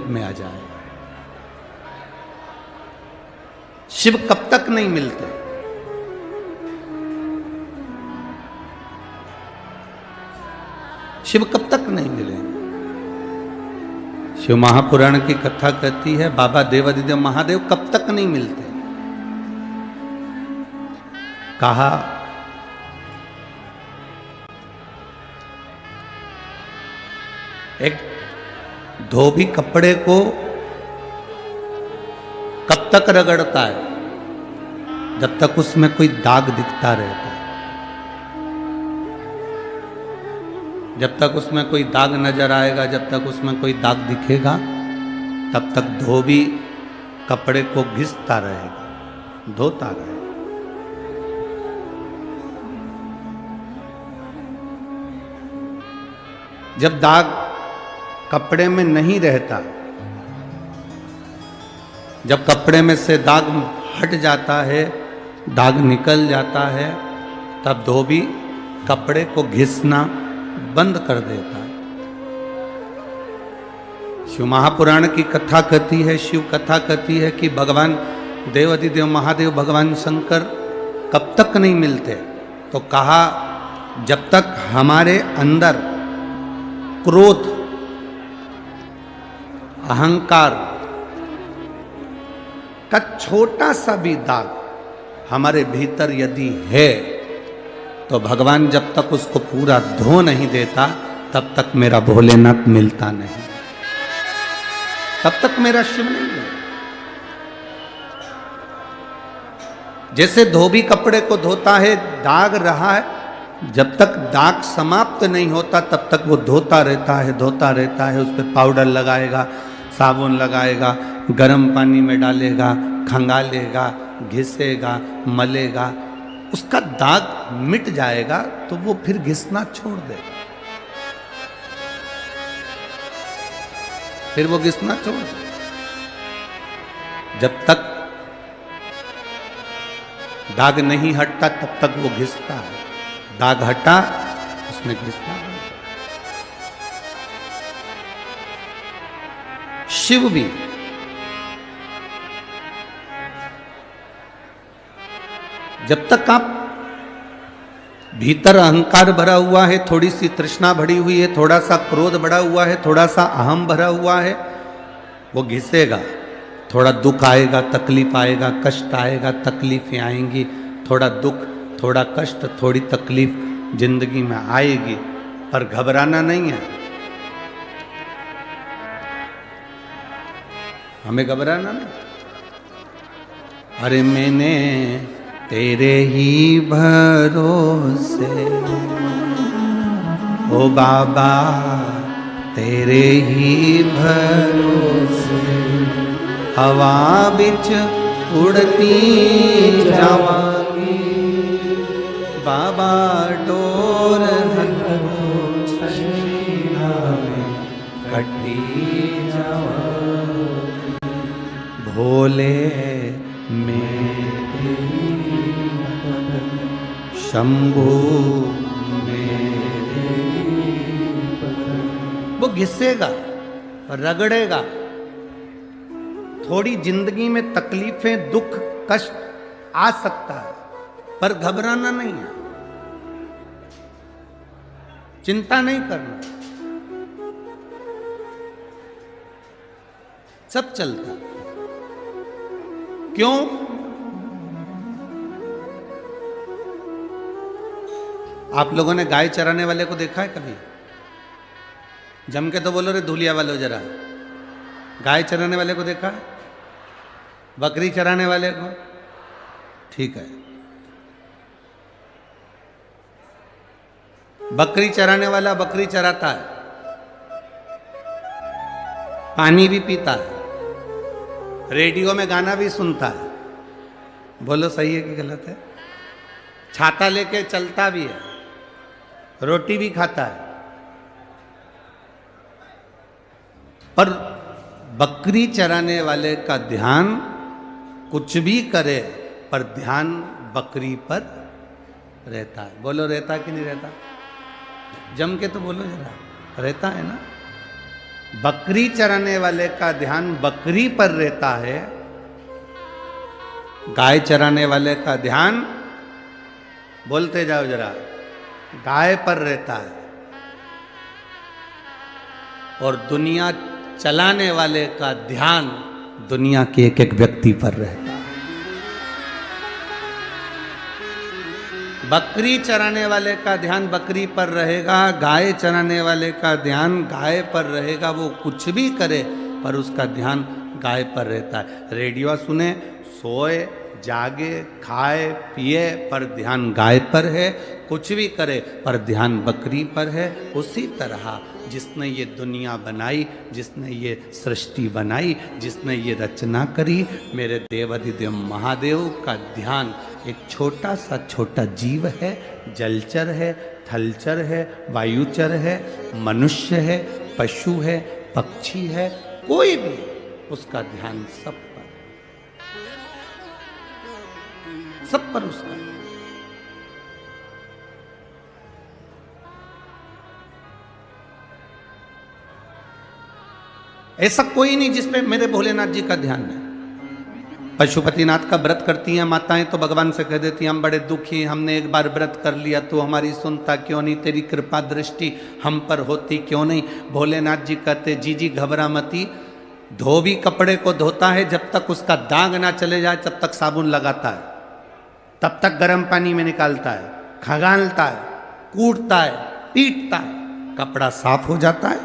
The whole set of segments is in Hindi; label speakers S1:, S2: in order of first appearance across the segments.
S1: रूप में आ जाएगा। शिव कब तक नहीं मिलते? शिव कब तक नहीं मिलेंगे? शिव महापुराण की कथा कहती है बाबा देवादिदेव महादेव कब तक नहीं मिलते। कहा एक धोबी कपड़े को कब तक रगड़ता है? जब तक उसमें कोई दाग दिखता रहता है। जब तक उसमें कोई दाग नजर आएगा, जब तक उसमें कोई दाग दिखेगा, तब तक धोबी कपड़े को घिसता रहेगा, धोता रहेगा। जब दाग कपड़े में नहीं रहता, जब कपड़े में से दाग हट जाता है, दाग निकल जाता है, तब धोबी कपड़े को घिसना बंद कर देता है। शिव महापुराण की कथा कहती है, शिव कथा कहती है कि भगवान देवादिदेव महादेव भगवान शंकर कब तक नहीं मिलते? तो कहा जब तक हमारे अंदर क्रोध, अहंकार का छोटा सा भी दाग हमारे भीतर यदि है, तो भगवान जब तक उसको पूरा धो नहीं देता, तब तक मेरा भोलेनाथ मिलता नहीं, तब तक मेरा शिव नहीं मिलता। जैसे धोबी कपड़े को धोता है, दाग रहा है, जब तक दाग समाप्त नहीं होता तब तक वो धोता रहता है, धोता रहता है। उस पर पाउडर लगाएगा, साबुन लगाएगा, गर्म पानी में डालेगा, खंगालेगा, घिसेगा, मलेगा, उसका दाग मिट जाएगा तो वो फिर घिसना छोड़ देगा, फिर वो घिसना छोड़ देगा। जब तक दाग नहीं हटता तब तक वो घिसता है, दाग हटा उसमें घिसना बंद। शिव भी जब तक आप भीतर अहंकार भरा हुआ है, थोड़ी सी तृष्णा भरी हुई है, थोड़ा सा क्रोध भरा हुआ है, थोड़ा सा अहम भरा हुआ है, वो घिसेगा। थोड़ा दुख आएगा, तकलीफ आएगा, कष्ट आएगा, तकलीफें आएंगी, थोड़ा दुख, थोड़ा कष्ट, थोड़ी तकलीफ जिंदगी में आएगी, पर घबराना नहीं है। हमें घबराना नहीं। अरे मैंने तेरे ही भरोसे, ओ बाबा तेरे ही भरोसे, हवा बिच उड़ती जावांगी, बाबा डोर कटी जावांगी, भोले में शंभू मेरे। वो घिसेगा, रगड़ेगा, थोड़ी जिंदगी में तकलीफें, दुख, कष्ट आ सकता है, पर घबराना नहीं है, चिंता नहीं करना, सब चलता। क्यों? आप लोगों ने गाय चराने वाले को देखा है कभी? जम के तो बोलो रे धूलिया वालों जरा। गाय चराने वाले को देखा है? बकरी चराने वाले को? ठीक है, बकरी चराने वाला बकरी चराता है, पानी भी पीता है, रेडियो में गाना भी सुनता है, बोलो सही है कि गलत है? छाता लेके चलता भी है, रोटी भी खाता है, पर बकरी चराने वाले का ध्यान कुछ भी करे, पर ध्यान बकरी पर रहता है। बोलो रहता कि नहीं रहता? जम के तो बोलो जरा, रहता है ना? बकरी चराने वाले का ध्यान बकरी पर रहता है, गाय चराने वाले का ध्यान, बोलते जाओ जरा, गाय पर रहता है। और दुनिया चलाने वाले का ध्यान दुनिया के एक एक व्यक्ति पर रहता है। बकरी चराने वाले का ध्यान बकरी पर रहेगा, गाय चराने वाले का ध्यान गाय पर रहेगा। वो कुछ भी करे पर उसका ध्यान गाय पर रहता है। रेडियो सुने, सोए, जागे, खाए, पिए पर ध्यान गाय पर है, कुछ भी करे पर ध्यान बकरी पर है। उसी तरह जिसने ये दुनिया बनाई, जिसने ये सृष्टि बनाई, जिसने ये रचना करी, मेरे देवाधिदेव महादेव का ध्यान एक छोटा सा छोटा जीव है, जलचर है, थलचर है, वायुचर है, मनुष्य है, पशु है, पक्षी है, कोई भी, उसका ध्यान सब पर उसका। ऐसा कोई नहीं जिसपे मेरे भोलेनाथ जी का ध्यान है। पशुपतिनाथ का व्रत करती हैं माताएं तो भगवान से कह देती हैं, हम बड़े दुखी, हमने एक बार व्रत कर लिया तो हमारी सुनता क्यों नहीं, तेरी कृपा दृष्टि हम पर होती क्यों नहीं। भोलेनाथ जी कहते, जी घबरा मती, धोबी कपड़े को धोता है जब तक उसका दाग ना चले जाए तब तक साबुन लगाता है, तब तक गर्म पानी में निकालता है, खगालता है, कूटता है, पीटता है, कपड़ा साफ हो जाता है,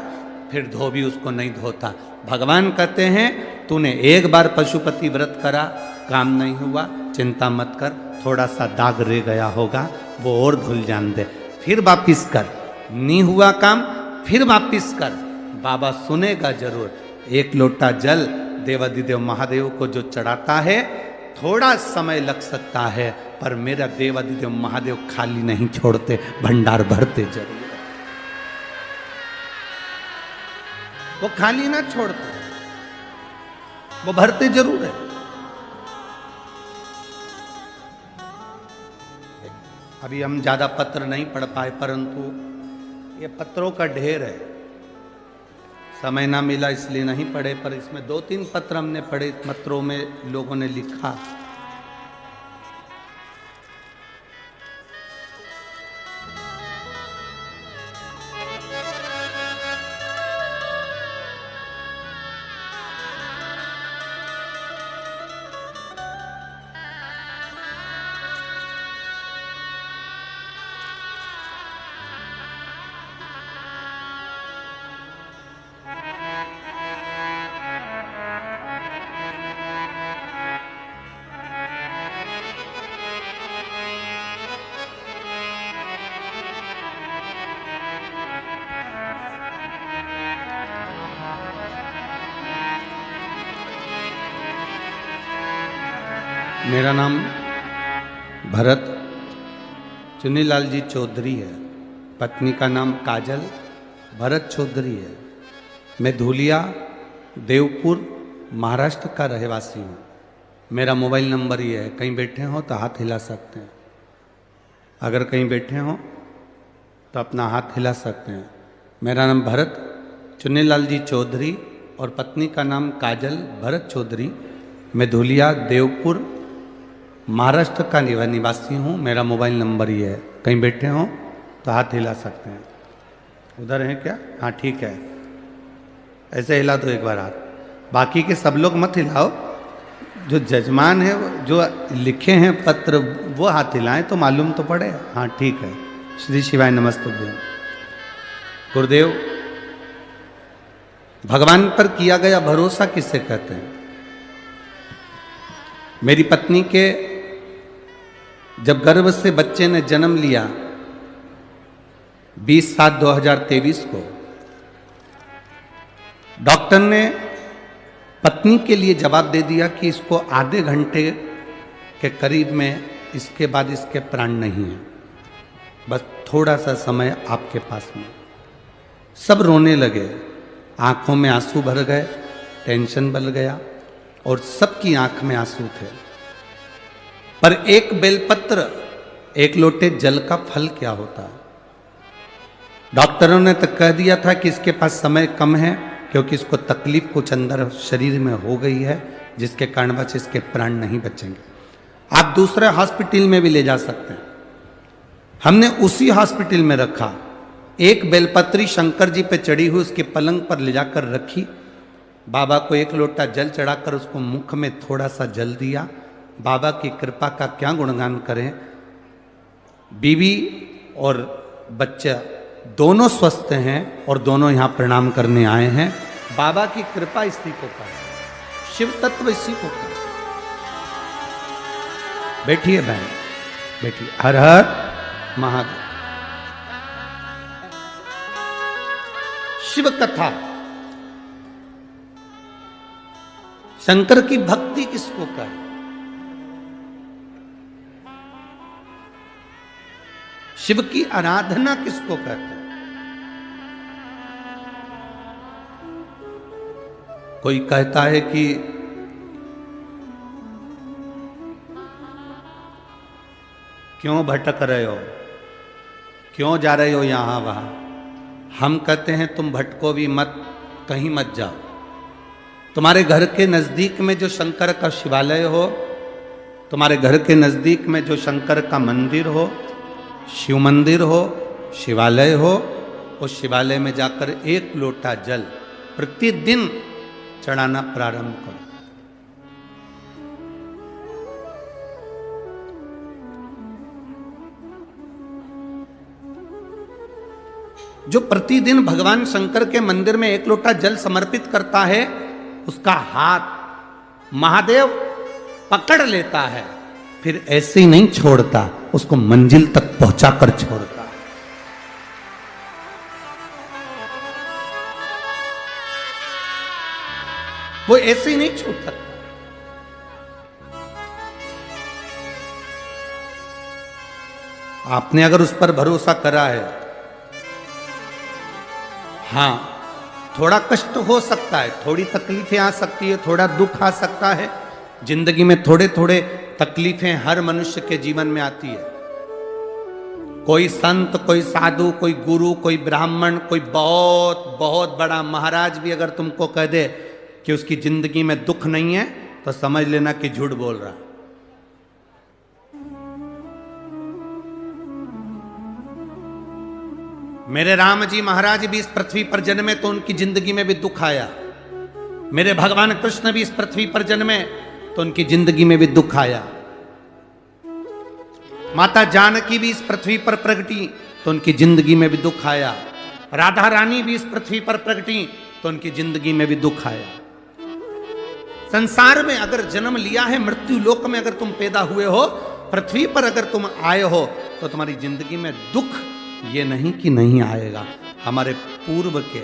S1: फिर धोबी उसको नहीं धोता। भगवान कहते हैं, तूने एक बार पशुपति व्रत करा, काम नहीं हुआ, चिंता मत कर, थोड़ा सा दाग रह गया होगा, वो और धुल जान दे, फिर वापिस कर, नहीं हुआ काम फिर वापिस कर, बाबा सुनेगा जरूर। एक लोटा जल देवाधिदेव महादेव को जो चढ़ाता है, थोड़ा समय लग सकता है पर मेरा देवाधिदेव महादेव खाली नहीं छोड़ते, भंडार भरते जरूर। वो खाली ना छोड़ते, वो भरते जरूर है। अभी हम ज्यादा पत्र नहीं पढ़ पाए, परंतु ये पत्रों का ढेर है, समय ना मिला इसलिए नहीं पढ़े, पर इसमें 2-3 पत्र हमने पढ़े। पत्रों में लोगों ने लिखा, मेरा नाम भरत चुन्नीलाल जी चौधरी है, पत्नी का नाम काजल भरत चौधरी है। मैं धूलिया देवपुर महाराष्ट्र का रहवासी हूँ। मेरा मोबाइल नंबर ये है, कहीं बैठे हो तो हाथ हिला सकते हैं, अगर कहीं बैठे हो तो अपना हाथ हिला सकते हैं। मेरा नाम भरत चुन्नीलाल जी चौधरी और पत्नी का नाम काजल भरत चौधरी। मैं धूलिया देवपुर महाराष्ट्र का निवासी हूँ। मेरा मोबाइल नंबर ये है, कहीं बैठे हो तो हाथ हिला सकते हैं। उधर है क्या? हाँ ठीक है, ऐसे हिला दो एक बार हाथ, बाकी के सब लोग मत हिलाओ। जो जजमान है, जो लिखे हैं पत्र, वो हाथ हिलाएं तो मालूम तो पड़े। हाँ ठीक है। श्री शिवाय नमस्तुभ्यं। गुरुदेव, भगवान पर किया गया भरोसा किसे कहते हैं? मेरी पत्नी के जब गर्भ से बच्चे ने जन्म लिया 20/7/2023 को, डॉक्टर ने पत्नी के लिए जवाब दे दिया कि इसको आधे घंटे के करीब में, इसके बाद इसके प्राण नहीं है, बस थोड़ा सा समय आपके पास में। सब रोने लगे, आंखों में आंसू भर गए, टेंशन बढ़ गया और सबकी आंख में आंसू थे। पर एक बेलपत्र, एक लोटे जल का फल क्या होता है? डॉक्टरों ने तो कह दिया था कि इसके पास समय कम है, क्योंकि इसको तकलीफ कुछ अंदर शरीर में हो गई है, जिसके कारण बस इसके प्राण नहीं बचेंगे। आप दूसरे हॉस्पिटल में भी ले जा सकते हैं। हमने उसी हॉस्पिटल में रखा। एक बेलपत्री शंकर जी पे चढ़ी हुई उसके पलंग पर ले जाकर रखी। बाबा को एक लोटा जल चढ़ाकर उसको मुख में थोड़ा सा जल दिया। बाबा की कृपा का क्या गुणगान करें। बीवी और बच्चा दोनों स्वस्थ हैं और दोनों यहाँ प्रणाम करने आए हैं। बाबा की कृपा इसी को कहा, शिव तत्व इसी को कहा। बैठिए बहन, बैठिए। हर हर महादेव। शिव कथा, शंकर की भक्ति किसको कहे। शिव की आराधना किसको कहते हैं। कोई कहता है कि क्यों भटक रहे हो, क्यों जा रहे हो यहां वहां। हम कहते हैं तुम भटको भी मत, कहीं मत जाओ। तुम्हारे घर के नजदीक में जो शंकर का शिवालय हो, तुम्हारे घर के नजदीक में जो शंकर का मंदिर हो, शिव मंदिर हो, शिवालय हो, उस शिवालय में जाकर एक लोटा जल प्रतिदिन चढ़ाना प्रारंभ करो। जो प्रतिदिन भगवान शंकर के मंदिर में एक लोटा जल समर्पित करता है, उसका हाथ महादेव पकड़ लेता है, फिर ऐसे ही नहीं छोड़ता, उसको मंजिल तक पहुंचाकर छोड़ता है। वो ऐसे ही नहीं छूट सकता। आपने अगर उस पर भरोसा करा है, हां थोड़ा कष्ट हो सकता है, थोड़ी तकलीफें आ सकती है, थोड़ा दुख आ सकता है। जिंदगी में थोड़े थोड़े तकलीफें हर मनुष्य के जीवन में आती है। कोई संत, कोई साधु, कोई गुरु, कोई ब्राह्मण, कोई बहुत बहुत बड़ा महाराज भी अगर तुमको कह दे कि उसकी जिंदगी में दुख नहीं है, तो समझ लेना कि झूठ बोल रहा। मेरे राम जी महाराज भी इस पृथ्वी पर जन्मे तो उनकी जिंदगी में भी दुख आया। मेरे भगवान कृष्ण भी इस पृथ्वी पर जन्मे तो उनकी जिंदगी में भी दुख आया। माता जानकी भी इस पृथ्वी पर प्रगटी तो उनकी जिंदगी में भी दुख आया। राधा रानी भी इस पृथ्वी पर प्रगटी तो उनकी जिंदगी में भी दुख आया। संसार में अगर जन्म लिया है, मृत्यु लोक में अगर तुम पैदा हुए हो, पृथ्वी पर अगर तुम आए हो, तो तुम्हारी जिंदगी में दुख ये नहीं कि नहीं आएगा। हमारे पूर्व के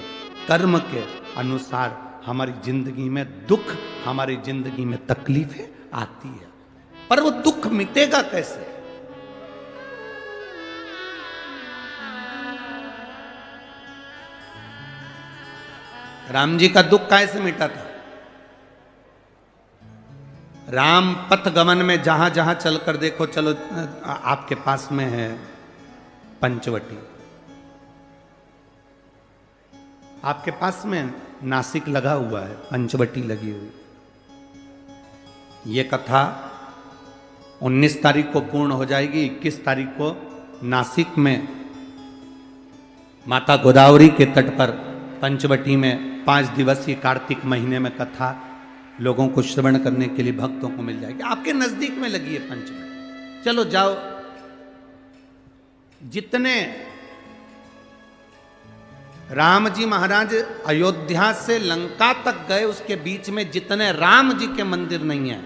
S1: कर्म के अनुसार हमारी जिंदगी में दुख, हमारी जिंदगी में तकलीफें आती है, पर वो दुख मिटेगा कैसे। राम जी का दुख कैसे मिटा था। राम पथ गमन में जहां जहां चलकर देखो, चलो आपके पास में है पंचवटी, आपके पास में नासिक लगा हुआ है, पंचवटी लगी हुई। ये कथा 19 तारीख को पूर्ण हो जाएगी। 21 तारीख को नासिक में माता गोदावरी के तट पर पंचवटी में 5 दिवसीय कार्तिक महीने में कथा लोगों को श्रवण करने के लिए भक्तों को मिल जाएगी। आपके नजदीक में लगी है पंचवटी, चलो जाओ। जितने राम जी महाराज अयोध्या से लंका तक गए, उसके बीच में जितने राम जी के मंदिर नहीं है,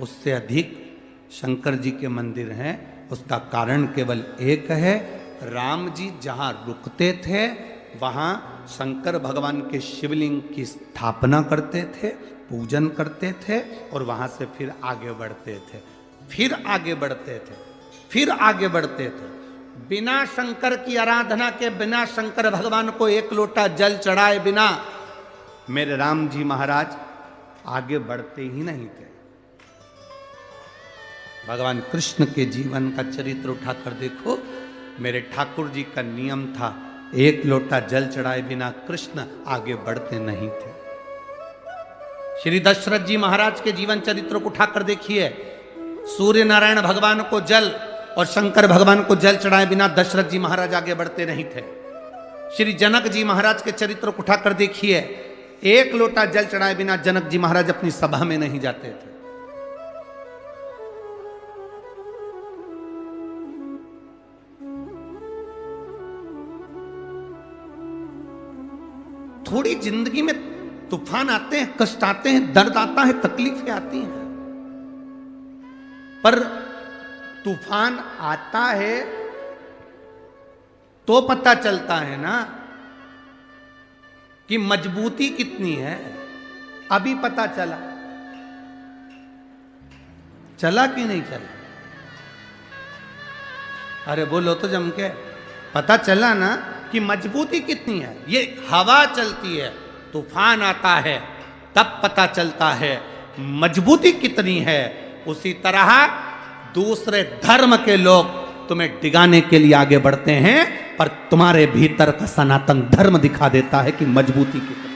S1: उससे अधिक शंकर जी के मंदिर हैं। उसका कारण केवल एक है, राम जी जहां रुकते थे वहां शंकर भगवान के शिवलिंग की स्थापना करते थे, पूजन करते थे, और वहां से फिर आगे बढ़ते थे, फिर आगे बढ़ते थे, फिर आगे बढ़ते थे। बिना शंकर की आराधना के, बिना शंकर भगवान को एक लोटा जल चढ़ाए बिना मेरे राम जी महाराज आगे बढ़ते ही नहीं थे। भगवान कृष्ण के जीवन का चरित्र उठाकर देखो। मेरे ठाकुर जी का नियम था, एक लोटा जल चढ़ाए बिना कृष्ण आगे बढ़ते नहीं थे। श्री दशरथ जी महाराज के जीवन चरित्र को उठाकर देखिए। सूर्य नारायण भगवान को जल और शंकर भगवान को जल चढ़ाए बिना दशरथ जी महाराज आगे बढ़ते नहीं थे। श्री जनक जी महाराज के चरित्र को उठाकर देखिए। एक लोटा जल चढ़ाए बिना जनक जी महाराज अपनी सभा में नहीं जाते थे। थोड़ी जिंदगी में तूफान आते हैं, कष्ट आते हैं, दर्द आता है, तकलीफें आती हैं, पर तूफान आता है तो पता चलता है ना कि मजबूती कितनी है। अभी पता चला कि नहीं चला? अरे बोलो तो जम के। पता चला ना कि मजबूती कितनी है। ये हवा चलती है, तूफान आता है, तब पता चलता है मजबूती कितनी है। उसी तरह दूसरे धर्म के लोग तुम्हें डिगाने के लिए आगे बढ़ते हैं, पर तुम्हारे भीतर का सनातन धर्म दिखा देता है कि मजबूती कितनी।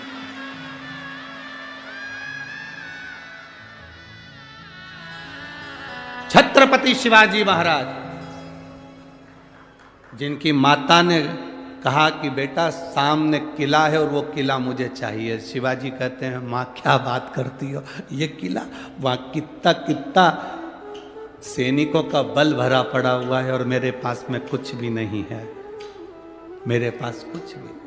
S1: छत्रपति शिवाजी महाराज, जिनकी माता ने कहा कि बेटा सामने किला है और वो किला मुझे चाहिए। शिवाजी कहते हैं माँ क्या बात करती हो, ये किला वहाँ कितना सैनिकों का बल भरा पड़ा हुआ है और मेरे पास में कुछ भी नहीं है, मेरे पास कुछ भी नहीं।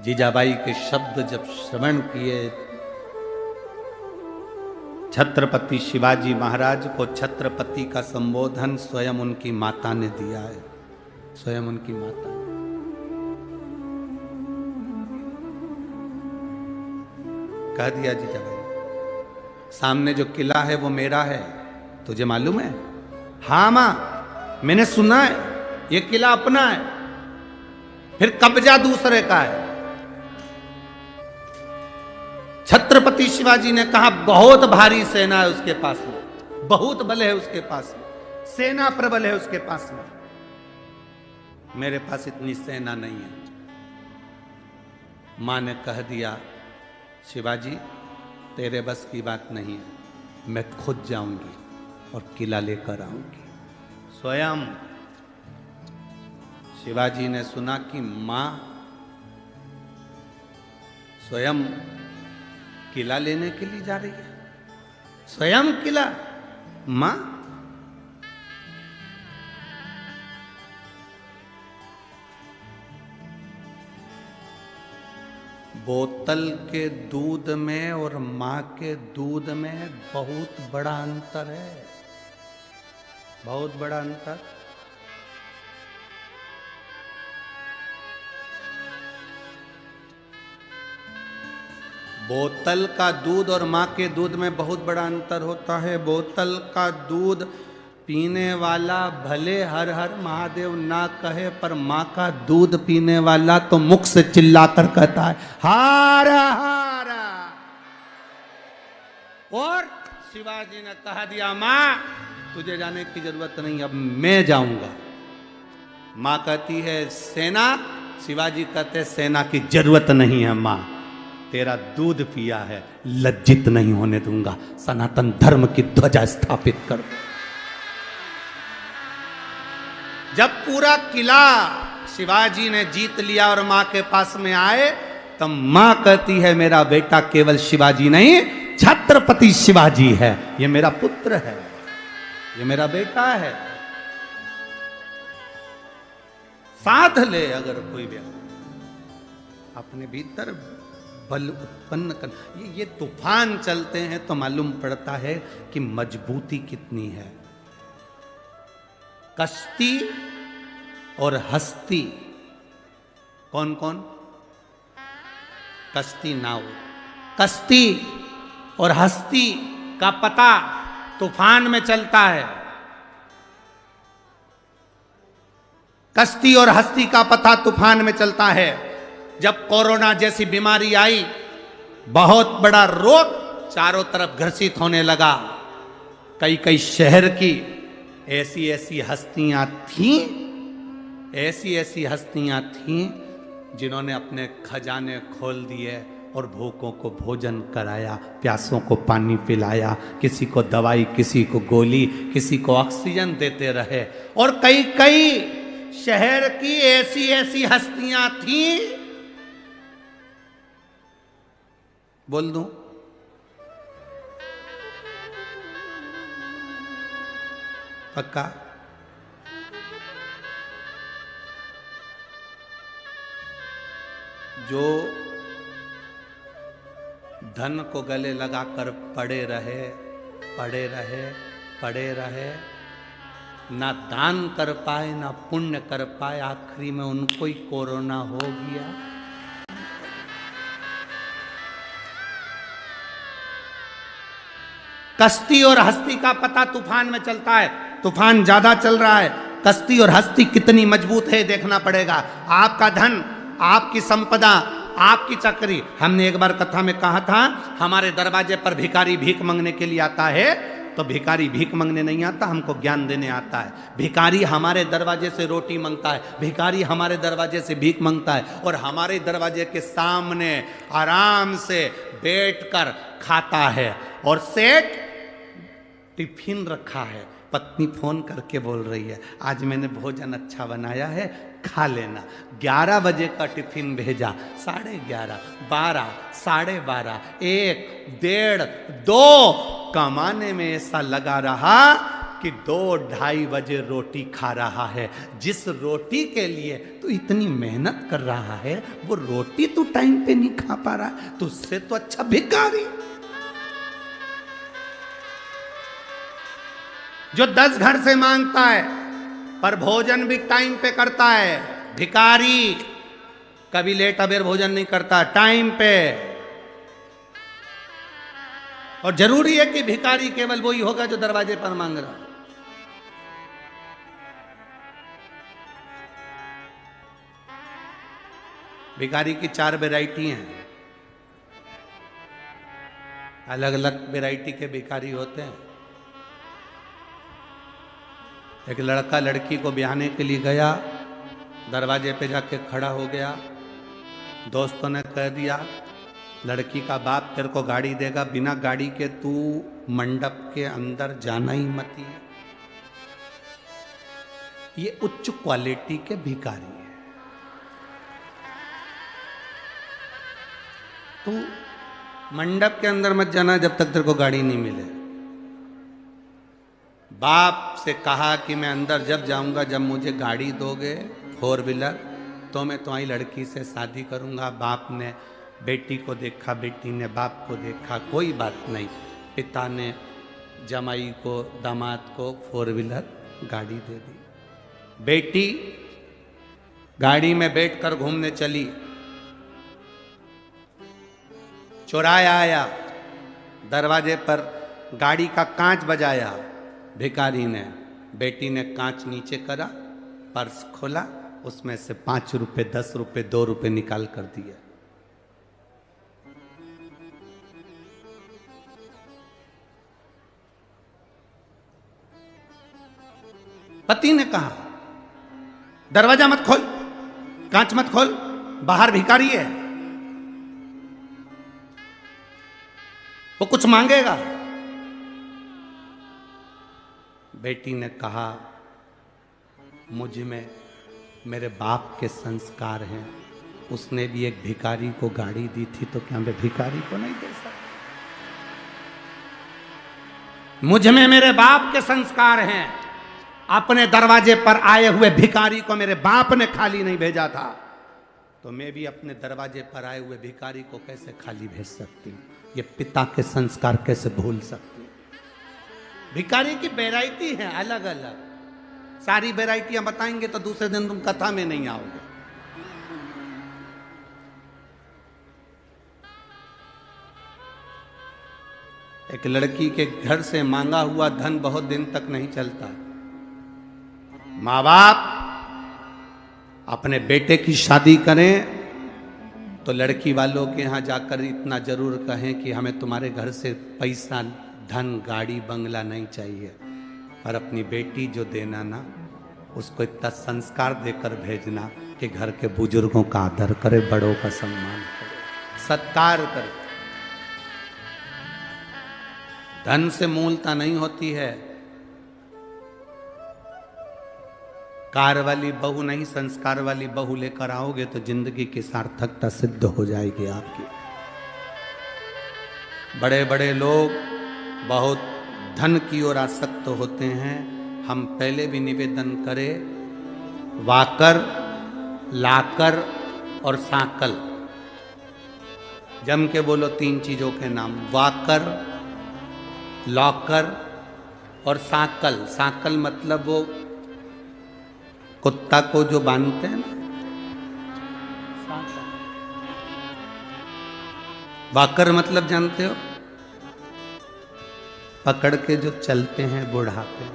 S1: जीजाबाई के शब्द जब श्रवण किए, छत्रपति शिवाजी महाराज को छत्रपति का संबोधन स्वयं उनकी माता ने दिया है, स्वयं उनकी माता ने। कह दिया जीजाबाई, सामने जो किला है वो मेरा है, तुझे मालूम है? हाँ मां, मैंने सुना है, ये किला अपना है, फिर कब्जा दूसरे का है। छत्रपति शिवाजी ने कहा बहुत भारी सेना है उसके पास में, बहुत बल है उसके पास में, सेना प्रबल है उसके पास में, मेरे पास इतनी सेना नहीं है। मां ने कह दिया शिवाजी तेरे बस की बात नहीं है, मैं खुद जाऊंगी और किला लेकर आऊंगी। स्वयं शिवाजी ने सुना कि मां स्वयं किला लेने के लिए जा रही है, स्वयं किला। मां बोतल के दूध में और मां के दूध में बहुत बड़ा अंतर है, बहुत बड़ा अंतर। बोतल का दूध और मां के दूध में बहुत बड़ा अंतर होता है। बोतल का दूध पीने वाला भले हर हर महादेव ना कहे, पर मां का दूध पीने वाला तो मुख से चिल्लाकर कहता है हार हार। और शिवाजी ने कहा दिया मां तुझे जाने की जरूरत नहीं, अब मैं जाऊंगा। मां कहती है सेना, शिवाजी कहते सेना की जरूरत नहीं है मां, तेरा दूध पिया है, लज्जित नहीं होने दूंगा, सनातन धर्म की ध्वजा स्थापित कर। जब पूरा किला शिवाजी ने जीत लिया और मां के पास में आए, तब मां कहती है मेरा बेटा केवल शिवाजी नहीं, छत्रपति शिवाजी है, ये मेरा पुत्र है, ये मेरा बेटा है। साध ले अगर कोई व्यक्ति अपने भीतर बल उत्पन्न कर, ये तूफान चलते हैं तो मालूम पड़ता है कि मजबूती कितनी है। कश्ती और हस्ती, कौन कौन? कश्ती नाव, कश्ती और हस्ती का पता तूफान में चलता है। कश्ती और हस्ती का पता तूफान में चलता है। जब कोरोना जैसी बीमारी आई, बहुत बड़ा रोग चारों तरफ घर्षित होने लगा, कई कई शहर की ऐसी ऐसी हस्तियां थीं, ऐसी ऐसी हस्तियां थीं जिन्होंने अपने खजाने खोल दिए और भूखों को भोजन कराया, प्यासों को पानी पिलाया, किसी को दवाई, किसी को गोली, किसी को ऑक्सीजन देते रहे। और कई कई शहर की ऐसी ऐसी हस्तियां थीं, बोल दूं, पक्का, जो धन को गले लगाकर पड़े रहे, पड़े रहे, पड़े रहे, ना दान कर पाए ना पुण्य कर पाए, आखिरी में उनको ही कोरोना हो गया। कश्ती और हस्ती का पता तूफान में चलता है। तूफान ज्यादा चल रहा है, कश्ती और हस्ती कितनी मजबूत है देखना पड़ेगा। आपका धन, आपकी संपदा, आपकी चक्री। हमने एक बार कथा में कहा था, हमारे दरवाजे पर भिखारी भीख मांगने के लिए आता है, तो भिखारी भीख मांगने नहीं आता, हमको ज्ञान देने आता है। भिखारी हमारे दरवाजे से रोटी मांगता है, भिखारी हमारे दरवाजे से भीख मांगता है, और हमारे दरवाजे के सामने आराम से बैठकर खाता है। और सेठ टिफिन रखा है, पत्नी फोन करके बोल रही है, आज मैंने भोजन अच्छा बनाया है, खा लेना। 11 बजे का टिफिन भेजा, 11:30, 12, 12:30, 1, 1:30, 2 कमाने में ऐसा लगा रहा कि 2-2:30 बजे रोटी खा रहा है। जिस रोटी के लिए तू इतनी मेहनत कर रहा है, वो रोटी तू टाइम पे नहीं खा पा रहा, तुझसे तो अच्छा भिखारी जो 10 घर से मांगता है पर भोजन भी टाइम पे करता है। भिखारी कभी लेट अबेर भोजन नहीं करता, टाइम पे। और जरूरी है कि भिखारी केवल वही होगा जो दरवाजे पर मांग रहा। भिखारी की 4 वैरायटी हैं, अलग अलग वैरायटी के भिखारी होते हैं। एक लड़का लड़की को ब्याहने के लिए गया, दरवाजे पे जाके खड़ा हो गया, दोस्तों ने कह दिया लड़की का बाप तेरे को गाड़ी देगा, बिना गाड़ी के तू मंडप के अंदर जाना ही मत ही। ये उच्च क्वालिटी के भिखारी है। तू मंडप के अंदर मत जाना जब तक तेरे को गाड़ी नहीं मिले। बाप से कहा कि मैं अंदर जब जाऊंगा जब मुझे गाड़ी दोगे 4 व्हीलर, तो मैं तुम्हारी लड़की से शादी करूंगा। बाप ने बेटी को देखा, बेटी ने बाप को देखा, कोई बात नहीं, पिता ने जमाई को, दामाद को 4 व्हीलर गाड़ी दे दी। बेटी गाड़ी में बैठकर घूमने चली, चौराया आया, दरवाजे पर गाड़ी का कांच बजाया। भिखारी ने, बेटी ने कांच नीचे करा, पर्स खोला, उसमें से 5 रुपए, 10 रुपए, 2 रुपए निकाल कर दिए। पति ने कहा दरवाजा मत खोल, कांच मत खोल, बाहर भिखारी है, वो कुछ मांगेगा। बेटी ने कहा मुझ में मेरे बाप के संस्कार हैं, उसने भी एक भिखारी को गाड़ी दी थी, तो क्या मैं भिखारी को नहीं दे सकता? मुझ में मेरे बाप के संस्कार हैं, अपने दरवाजे पर आए हुए भिखारी को मेरे बाप ने खाली नहीं भेजा था, तो मैं भी अपने दरवाजे पर आए हुए भिखारी को कैसे खाली भेज सकती हूँ? ये पिता के संस्कार कैसे भूल सकती हूँ? भिखारी की वैरायटी है अलग अलग, सारी वैरायटियां बताएंगे तो दूसरे दिन तुम कथा में नहीं आओगे। एक लड़की के घर से मांगा हुआ धन बहुत दिन तक नहीं चलता। माँ बाप अपने बेटे की शादी करें तो लड़की वालों के यहां जाकर इतना जरूर कहें कि हमें तुम्हारे घर से पैसा धन गाड़ी बंगला नहीं चाहिए, पर अपनी बेटी जो देना ना, उसको इतना संस्कार देकर भेजना कि घर के बुजुर्गों का आदर करे, बड़ों का सम्मान करे, सत्कार करे। धन से मूलता नहीं होती है। कार वाली बहू नहीं, संस्कार वाली बहू लेकर आओगे तो जिंदगी की सार्थकता सिद्ध हो जाएगी आपकी। बड़े बड़े लोग बहुत धन की ओर आसक्त होते हैं। हम पहले भी निवेदन करें, वाकर, लाकर और साकल, जम के बोलो 3 चीजों के नाम, वाकर, लॉकर और साकल। साकल मतलब वो कुत्ता को जो बांधते हैं ना, वाकर मतलब जानते हो, पकड़ के जो चलते हैं बुढ़ापे।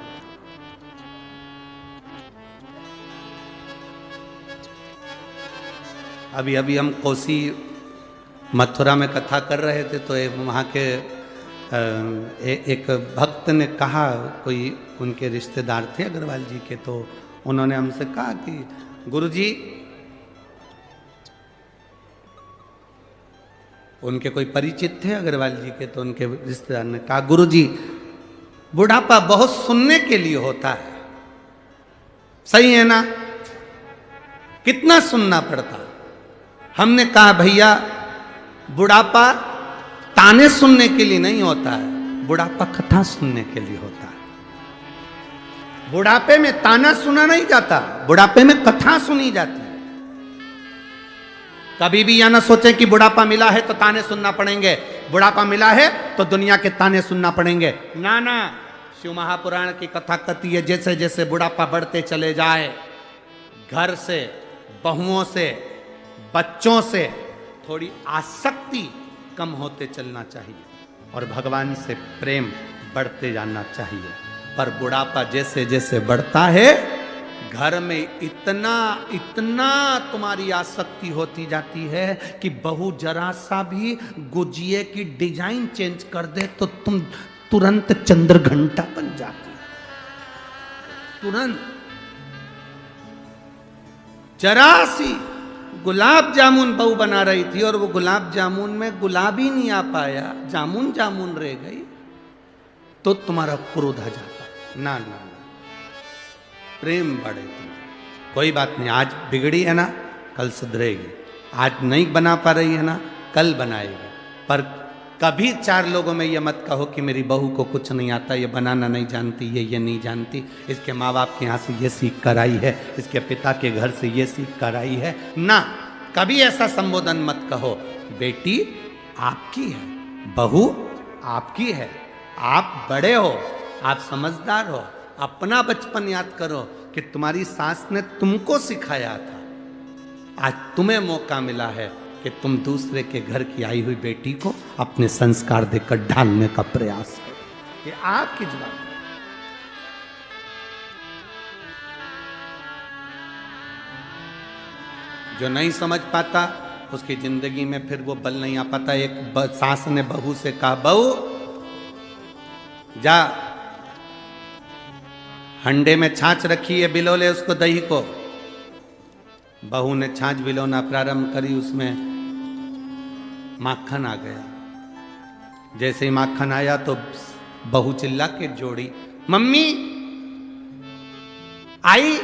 S1: अभी अभी हम कोसी मथुरा में कथा कर रहे थे तो वहाँ के एक भक्त ने कहा, कोई उनके रिश्तेदार थे अग्रवाल जी के, तो उन्होंने हमसे कहा कि गुरुजी, उनके कोई परिचित थे अग्रवाल जी के, तो उनके रिश्तेदार ने कहा, गुरुजी बुढ़ापा बहुत सुनने के लिए होता है, सही है ना, कितना सुनना पड़ता। हमने कहा भैया बुढ़ापा ताने सुनने के लिए नहीं होता है, बुढ़ापा कथा सुनने के लिए होता है। बुढ़ापे में ताना सुना नहीं जाता, बुढ़ापे में कथा सुनी जाती है। कभी भी यह ना सोचें कि बुढ़ापा मिला है तो ताने सुनना पड़ेंगे, बुढ़ापा मिला है तो दुनिया के ताने सुनना पड़ेंगे। ना ना, शिव महापुराण की कथा कहती है, जैसे जैसे बुढ़ापा बढ़ते चले जाए, घर से, बहुओं से, बच्चों से थोड़ी आसक्ति कम होते चलना चाहिए और भगवान से प्रेम बढ़ते जाना चाहिए। पर बुढ़ापा जैसे जैसे बढ़ता है, घर में इतना इतना तुम्हारी आसक्ति होती जाती है कि बहू जरा सा भी गुजिये की डिजाइन चेंज कर दे तो तुम तुरंत चंद्र घंटा बन जाती, तुरंत। जरा सी गुलाब जामुन बहू बना रही थी और वो गुलाब जामुन में गुलाब ही नहीं आ पाया, जामुन जामुन रह गई, तो तुम्हारा क्रोध आ जाता। ना ना ना, प्रेम बढ़े तुम्हारा। कोई बात नहीं, आज बिगड़ी है ना, कल सुधरेगी। आज नहीं बना पा रही है ना, कल बनाएगी। पर कभी 4 लोगों में ये मत कहो कि मेरी बहू को कुछ नहीं आता, ये बनाना नहीं जानती, ये नहीं जानती, इसके माँ बाप के यहाँ से ये सीख कर आई है, इसके पिता के घर से ये सीख कर आई है। ना, कभी ऐसा संबोधन मत कहो। बेटी आपकी है, बहू आपकी है, आप बड़े हो, आप समझदार हो। अपना बचपन याद करो कि तुम्हारी सास ने तुमको सिखाया था। आज तुम्हें मौका मिला है कि तुम दूसरे के घर की आई हुई बेटी को अपने संस्कार देकर ढालने का प्रयास करो। ये आपकी जवाबदारी। जो नहीं समझ पाता उसकी जिंदगी में फिर वो बल नहीं आ पाता। एक सास ने बहू से कहा, बहू जा हंडे में छाछ रखी है, बिलो ले उसको, दही को। बहू ने छाछ बिलोना प्रारंभ करी, उसमें माखन आ गया। जैसे ही माखन आया तो बहू चिल्ला के जोड़ी, मम्मी आई,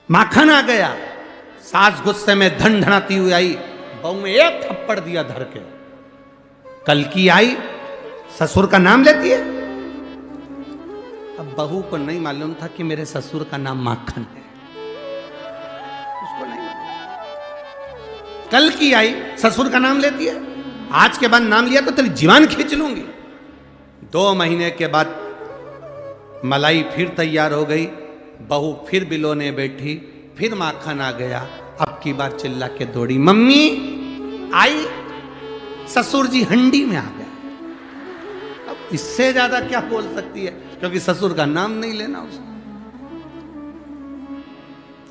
S1: माखन आ गया। सास गुस्से में धनधनाती हुई आई, बहू में एक थप्पड़ दिया धर के। कल की आई, ससुर का नाम लेती है। अब बहू को नहीं मालूम था कि मेरे ससुर का नाम माखन है, उसको नहीं मालूम। कल की आई, ससुर का नाम लेती है, आज के बाद नाम लिया तो तेरी जीवान खींच लूंगी। 2 महीने के बाद मलाई फिर तैयार हो गई, बहू फिर बिलोने बैठी, फिर माखन आ गया। अब की बार चिल्ला के दौड़ी, मम्मी आई, ससुर जी हंडी में आ गया। अब इससे ज्यादा क्या बोल सकती है, क्योंकि ससुर का नाम नहीं लेना उसने।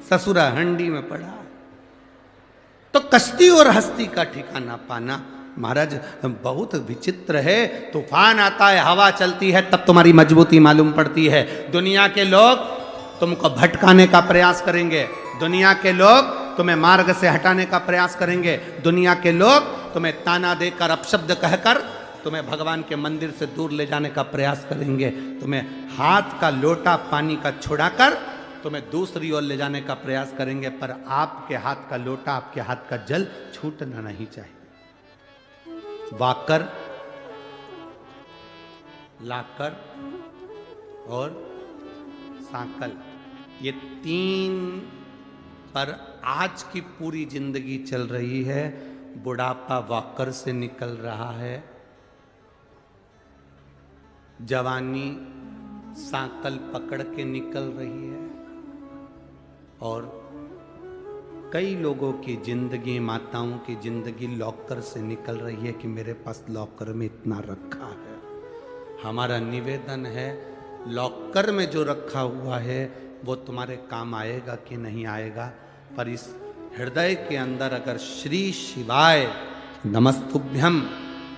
S1: ससुरा हंडी में पड़ा। तो कश्ती और हस्ती का ठिकाना पाना महाराज बहुत विचित्र है, तूफान आता है, हवा चलती है, तब तुम्हारी मजबूती मालूम पड़ती है। दुनिया के लोग तुमको भटकाने का प्रयास करेंगे, दुनिया के लोग तुम्हें मार्ग से हटाने का प्रयास करेंगे, दुनिया के लोग तुम्हें ताना देकर अपशब्द कहकर तुम्हें भगवान के मंदिर से दूर ले जाने का प्रयास करेंगे, तुम्हें हाथ का लोटा पानी का छुड़ाकर तुम्हें दूसरी ओर ले जाने का प्रयास करेंगे, पर आपके हाथ का लोटा, आपके हाथ का जल छूटना नहीं चाहिए। वाकर, लाकर और सांकल, ये तीन पर आज की पूरी जिंदगी चल रही है। बुढ़ापा वाकर से निकल रहा है, जवानी सांकल पकड़ के निकल रही है, और कई लोगों की जिंदगी, माताओं की जिंदगी लॉकर से निकल रही है कि मेरे पास लॉकर में इतना रखा है। हमारा निवेदन है, लॉकर में जो रखा हुआ है वो तुम्हारे काम आएगा कि नहीं आएगा, पर इस हृदय के अंदर अगर श्री शिवाय नमस्तुभ्यम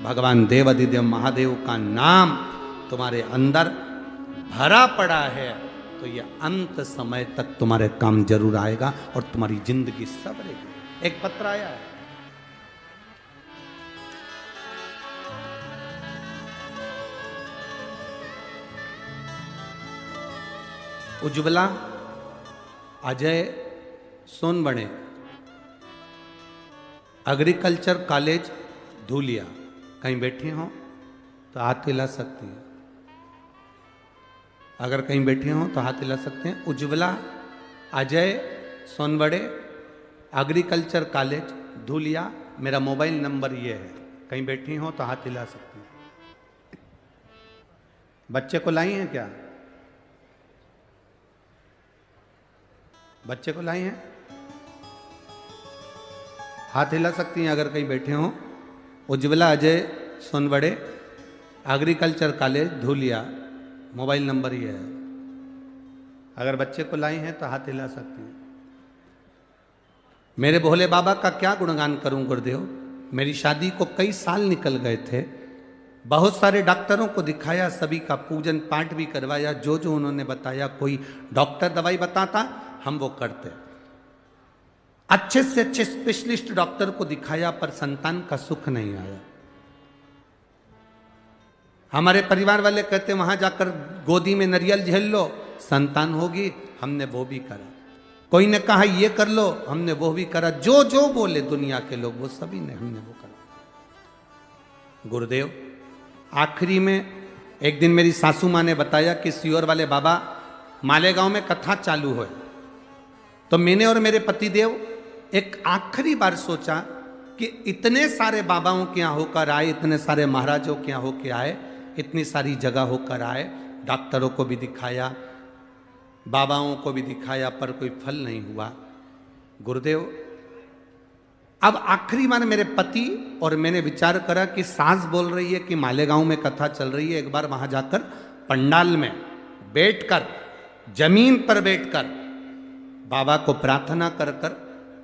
S1: भगवान देवादिदेव महादेव का नाम तुम्हारे अंदर भरा पड़ा है तो ये अंत समय तक तुम्हारे काम जरूर आएगा और तुम्हारी जिंदगी सवरेगी। एक पत्र आया है, उज्ज्वला अजय सोनबणे, एग्रीकल्चर कॉलेज धूलिया, कहीं बैठे हो तो हाथ हिला सकती हैं, अगर कहीं बैठे हो तो हाथ हिला सकते हैं। उज्ज्वला अजय सोनबड़े, एग्रीकल्चर कॉलेज धूलिया, मेरा मोबाइल नंबर ये है, कहीं बैठी हो तो हाथ हिला सकती हैं। बच्चे को लाई हैं क्या? बच्चे को लाई हैं? हाथ हिला सकती हैं अगर कहीं बैठे हो। Ujjwala Ajay Sonbade, agriculture college Dhulia, mobile number ये है, अगर बच्चे को लाई हैं तो हाथ हिला सकती हैं। मेरे भोले बाबा का क्या गुणगान करूं गुरुदेव, मेरी शादी को कई साल निकल गए थे, बहुत सारे डॉक्टरों को दिखाया, सभी का पूजन पाठ भी करवाया, जो जो उन्होंने बताया, कोई डॉक्टर दवाई बताता हम वो करते, अच्छे से अच्छे स्पेशलिस्ट डॉक्टर को दिखाया, पर संतान का सुख नहीं आया। हमारे परिवार वाले कहते वहां जाकर गोदी में नारियल झेल लो संतान होगी, हमने वो भी करा। कोई ने कहा ये कर लो, हमने वो भी करा, जो जो बोले दुनिया के लोग वो सभी ने, हमने वो करा। गुरुदेव आखिरी में एक दिन मेरी सासू माँ ने बताया कि सियोर वाले बाबा मालेगांव में कथा चालू है, तो मैंने और मेरे पतिदेव एक आखिरी बार सोचा कि इतने सारे बाबाओं के यहाँ होकर आए, इतने सारे महाराजों के यहाँ होकर आए, इतनी सारी जगह होकर आए, डॉक्टरों को भी दिखाया, बाबाओं को भी दिखाया, पर कोई फल नहीं हुआ। गुरुदेव अब आखिरी बार मेरे पति और मैंने विचार करा कि सास बोल रही है कि मालेगांव में कथा चल रही है, एक बार वहां जाकर पंडाल में बैठकर, जमीन पर बैठकर बाबा को प्रार्थना कर कर,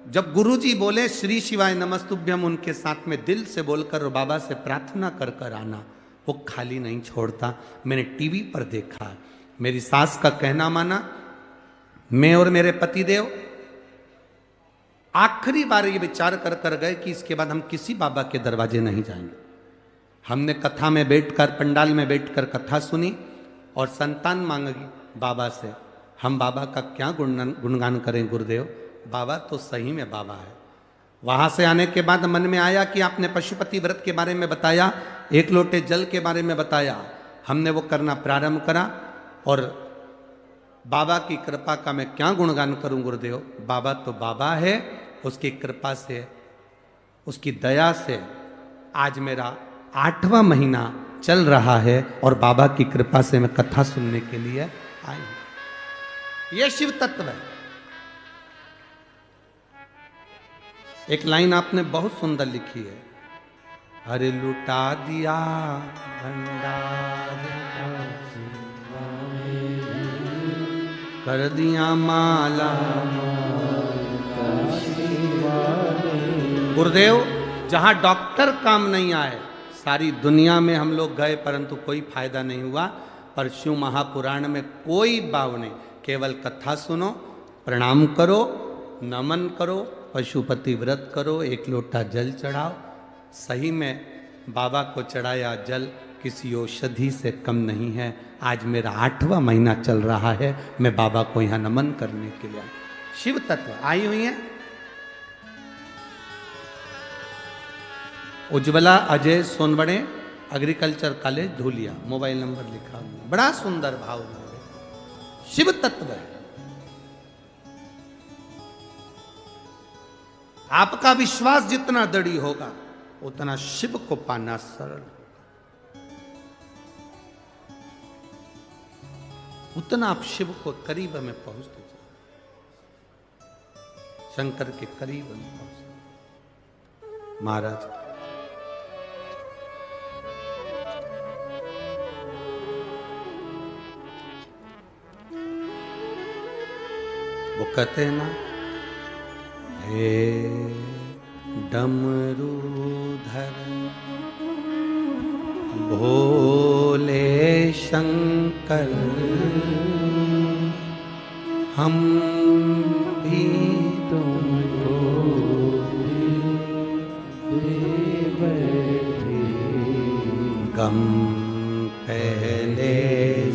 S1: जब गुरुजी बोले श्री शिवाय नमस्तुभ्यम उनके साथ में दिल से बोलकर और बाबा से प्रार्थना कर कर आना, वो खाली नहीं छोड़ता। मैंने टीवी पर देखा, मेरी सास का कहना माना, मैं और मेरे पतिदेव आखिरी बार ये विचार कर कर गए कि इसके बाद हम किसी बाबा के दरवाजे नहीं जाएंगे। हमने कथा में बैठकर, पंडाल में बैठकर कथा सुनी और संतान मांगी बाबा से। हम बाबा का क्या गुणगान करें गुरुदेव, बाबा तो सही में बाबा है। वहां से आने के बाद मन में आया कि आपने पशुपति व्रत के बारे में बताया, एक लोटे जल के बारे में बताया, हमने वो करना प्रारंभ करा और बाबा की कृपा का मैं क्या गुणगान करूं गुरुदेव, बाबा तो बाबा है, उसकी कृपा से, उसकी दया से आज मेरा 8वां महीना चल रहा है और बाबा की कृपा से मैं कथा सुनने के लिए आई हूं। यह शिव तत्व है। एक लाइन आपने बहुत सुंदर लिखी है, अरे लुटा दिया भंडार कर दिया माला। गुरुदेव जहां डॉक्टर काम नहीं आए, सारी दुनिया में हम लोग गए परंतु कोई फायदा नहीं हुआ। पर शिव महापुराण में कोई भाव नहीं, केवल कथा सुनो, प्रणाम करो, नमन करो, पशुपति व्रत करो, एक लोटा जल चढ़ाओ। सही में बाबा को चढ़ाया जल किसी औषधि से कम नहीं है। आज मेरा 8वां महीना चल रहा है, मैं बाबा को यहाँ नमन करने के लिए। शिव तत्व आई हुई है Ujjwala Ajay Sonawade, agriculture college Dhulia, mobile number लिखा हुआ, बड़ा सुंदर भाव है, शिव तत्व है। आपका विश्वास जितना दृढ़ होगा उतना शिव को पाना सरल, उतना आप शिव को करीब में पहुंचते जाओ, शंकर के करीब में पहुंचते। महाराज वो कहते हैं ना, हे डमरूधर भोले शंकर, हम भी तुमको गम पहले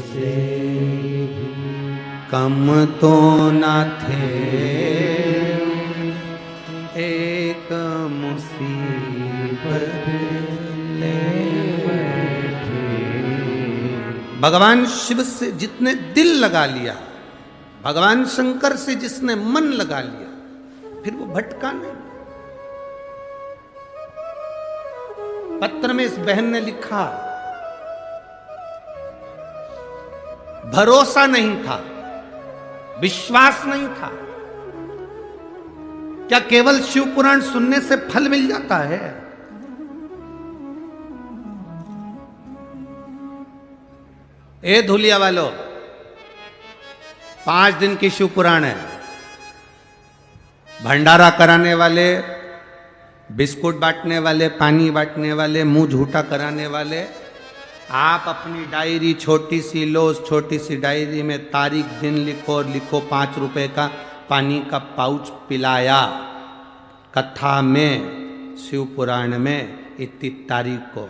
S1: से कम तो न थे, एक मुसीबत ले बैठे। भगवान शिव से जितने दिल लगा लिया, भगवान शंकर से जिसने मन लगा लिया, फिर वो भटका नहीं। पत्र में इस बहन ने लिखा, भरोसा नहीं था, विश्वास नहीं था। क्या केवल शिव पुराण सुनने से फल मिल जाता है? ए धुलिया वालों, 5 दिन की शिव पुराण है। भंडारा कराने वाले, बिस्कुट बांटने वाले, पानी बांटने वाले, मुंह झूठा कराने वाले, आप अपनी डायरी छोटी सी लो, उस छोटी सी डायरी में तारीख दिन लिखो और लिखो 5 रुपए का पानी का पाउच पिलाया कथा में, शिव पुराण में इतनी तारीख को।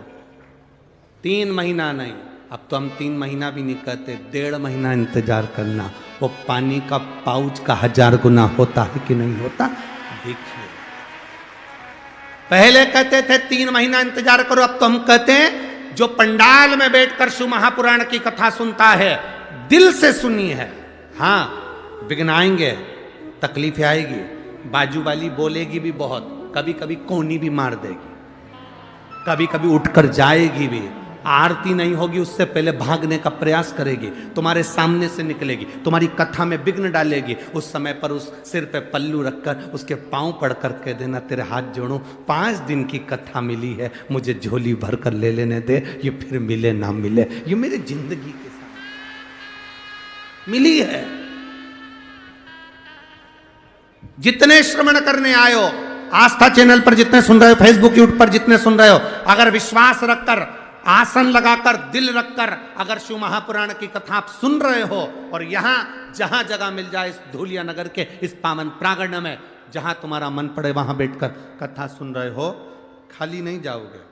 S1: 3 महीना नहीं, अब तो हम 3 महीना भी नहीं कहते, 1.5 महीना इंतजार करना। वो पानी का पाउच का 1000 गुना होता है कि नहीं होता? देखिए, पहले कहते थे 3 महीना इंतजार करो, अब तो हम कहते हैं जो पंडाल में बैठकर शिव महापुराण की कथा सुनता है, दिल से सुनी है। हाँ, विघ्न आएंगे, तकलीफें आएगी, बाजू वाली बोलेगी भी बहुत, कभी कभी कोनी भी मार देगी, कभी कभी उठकर जाएगी भी, आरती नहीं होगी उससे पहले भागने का प्रयास करेगी, तुम्हारे सामने से निकलेगी, तुम्हारी कथा में विघ्न डालेगी। उस समय पर उस सिर पे पल्लू रखकर उसके पांव पड़कर कह देना, तेरे हाथ जोड़ूं, 5 दिन की कथा मिली है, मुझे झोली भर कर ले लेने दे, ये फिर मिले ना मिले, ये मेरी जिंदगी के साथ मिली है। जितने श्रवण करने आयो, आस्था चैनल पर जितने सुन रहे हो, फेसबुक यूट्यूब पर जितने सुन रहे हो, अगर विश्वास रखकर, आसन लगाकर, दिल रखकर अगर शिव महापुराण की कथा आप सुन रहे हो, और यहां जहां जगह मिल जाए इस धूलिया नगर के इस पावन प्रांगण में, जहां तुम्हारा मन पड़े वहां बैठकर कथा सुन रहे हो, खाली नहीं जाओगे।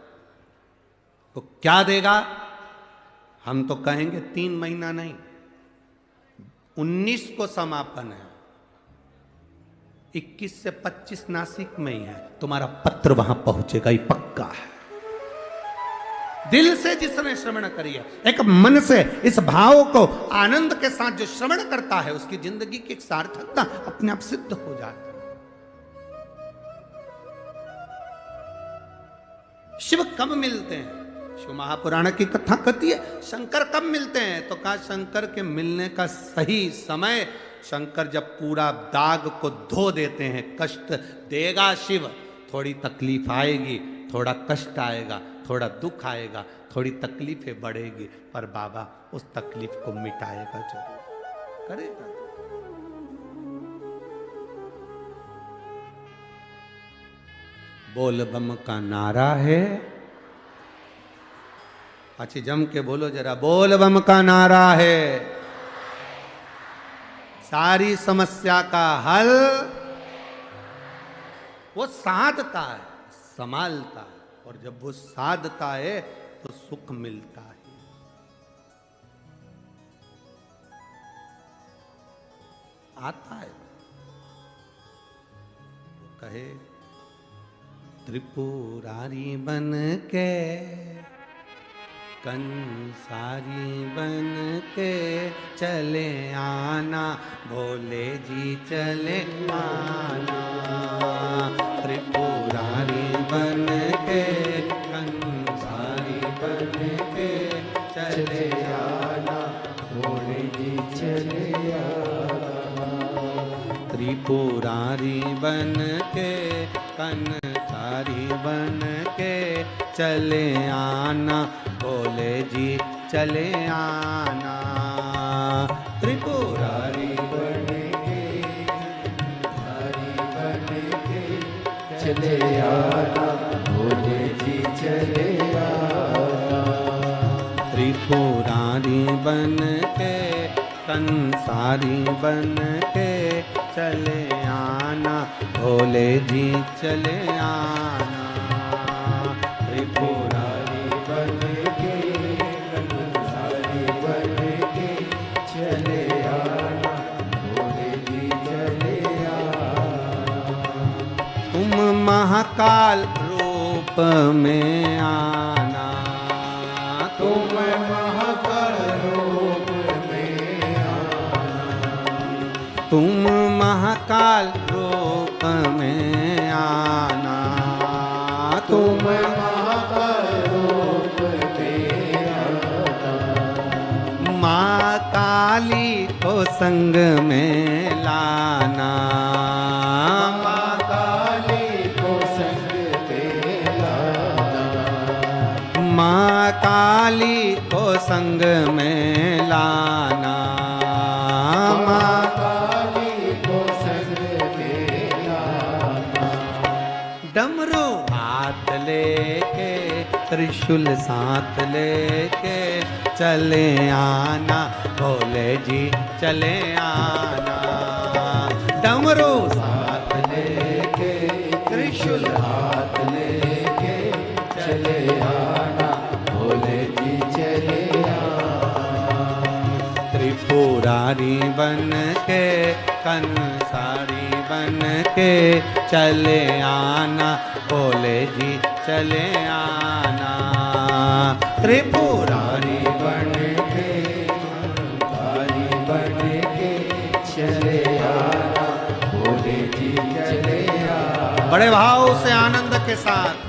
S1: तो क्या देगा? हम तो कहेंगे 3 महीना नहीं, 19 को समापन है, 21 से 25 नासिक में ही है, तुम्हारा पत्र वहां पहुंचेगा, ये पक्का है। दिल से जिसने श्रवण करी है, एक मन से इस भाव को आनंद के साथ जो श्रवण करता है, उसकी जिंदगी की एक सार्थकता अपने आप सिद्ध हो जाती है। शिव कब मिलते हैं? शिव महापुराण की कथा कहती है शंकर कब मिलते हैं, तो कहा शंकर के मिलने का सही समय, शंकर जब पूरा दाग को धो देते हैं। कष्ट देगा शिव, थोड़ी तकलीफ आएगी, थोड़ा कष्ट आएगा, थोड़ा दुख आएगा, थोड़ी तकलीफें बढ़ेगी, पर बाबा उस तकलीफ को मिटाएगा जरूर, करेगा। बोल बम का नारा है। अच्छी जम के बोलो जरा, बोल बम का नारा है। सारी समस्या का हल वो साधता है, संभालता है, और जब वो साधता है तो सुख मिलता है। आता है तो कहे त्रिपुरारी बन के, कंसारी बन के चले आना, भोले जी चले आना। त्रिपुरारी बन के, कंसारी बन के चले आना, भोले जी चले आना। त्रिपुरारी बन के, कंसारी बन के चले आना, भोले जी चले आना। त्रिपुरारी बन के, कंसारी बन के चले आना, भोले जी चले आना। त्रिपुरारी बन के, कंसारी बन के चले आना, भोले जी चले आना। त्रिपुरारी बन के, कंसारी बन के चले आना, भोले जी चले आना। तुम महाकाल रूप में आना, तुम महाकाल रूप में आना, तुम महाकाल रूप में आना, तुम महाकाल रूप में आना। माँ काली को संग में लाना, माँ काली को संग में लाना, माँ काली को संग में लाना, माँ काली को संग में लाना। डमरू हाथ लेके, त्रिशूल साथ लेके चले आना, भोले जी चले आना। डमरू साथ लेके, त्रिशूल हाथ लेके चले आना, भोले जी चले आना। त्रिपुरारी बन के, कंसारी बन के चले आना, भोले जी चले आना। त्रिपुरारी बन के, कंसारी बन के चले आना, भोले जी चले आना। बड़े भाव से आनंद के साथ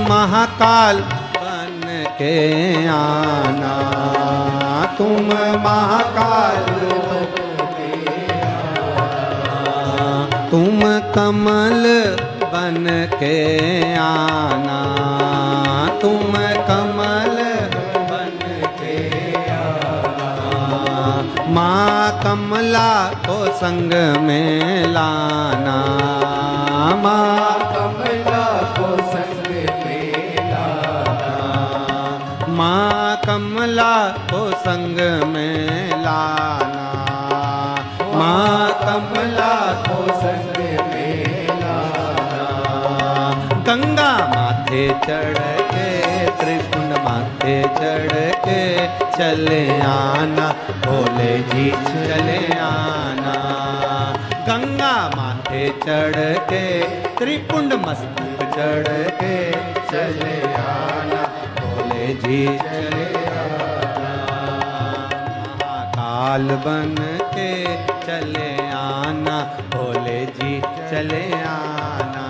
S1: महाकाल बन के आना, तुम महाकाल बन के आना, तुम कमल बन के आना, तुम कमल बन के आना, माँ कमला को संग में लाना, माँ कमला को संग में लाना, माँ कमला को संग में लाना, माँ कमला को संग में लाना। गंगा माथे चढ़ के, त्रिकुंड माथे चढ़ के चले आना, भोले जी चले आना। गंगा माथे चढ़ के, त्रिपुंड मस्तक चढ़ के चले आना, भोले जी चले आना। महाकाल बन के चले आना, भोले जी चले आना।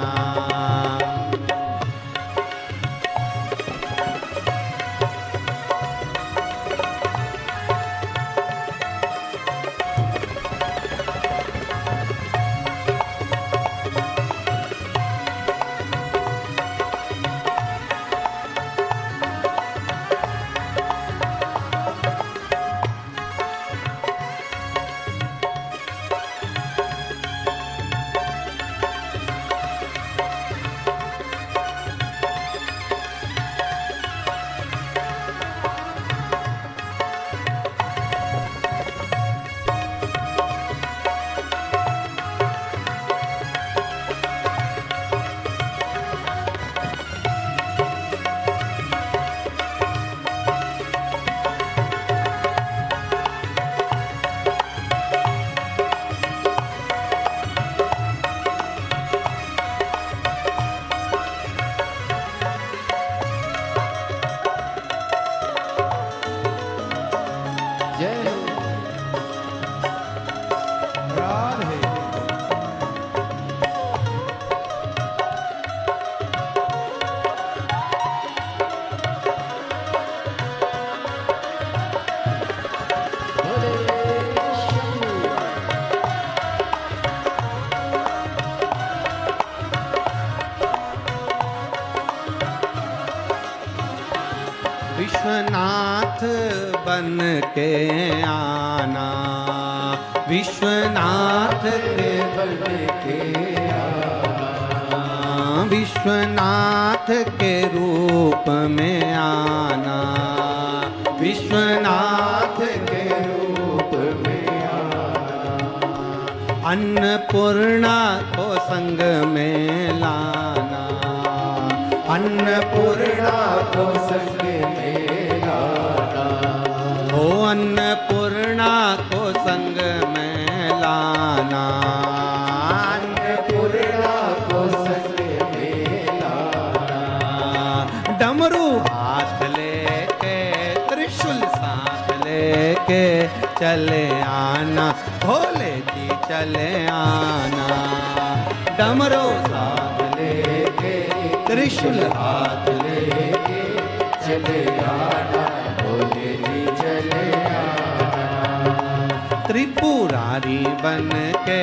S1: विश्वनाथ बन के आना, विश्वनाथ के बन के आना, विश्वनाथ के रूप में आना, विश्वनाथ के रूप में आना। अन्नपूर्णा को संग में लाना, अन्नपूर्णा को संग में लाना, ओ अन्नपूर्णा को संग में लाना, अन्नपूर्णा को संग में लाना। डमरू हाथ लेके, त्रिशूल साथ लेके चले आना, भोले जी चले आना। डमरू साथ लेके, त्रिशूल हाथ लेके चले आना, भोले जी चले आना। त्रिपुरारी बन के,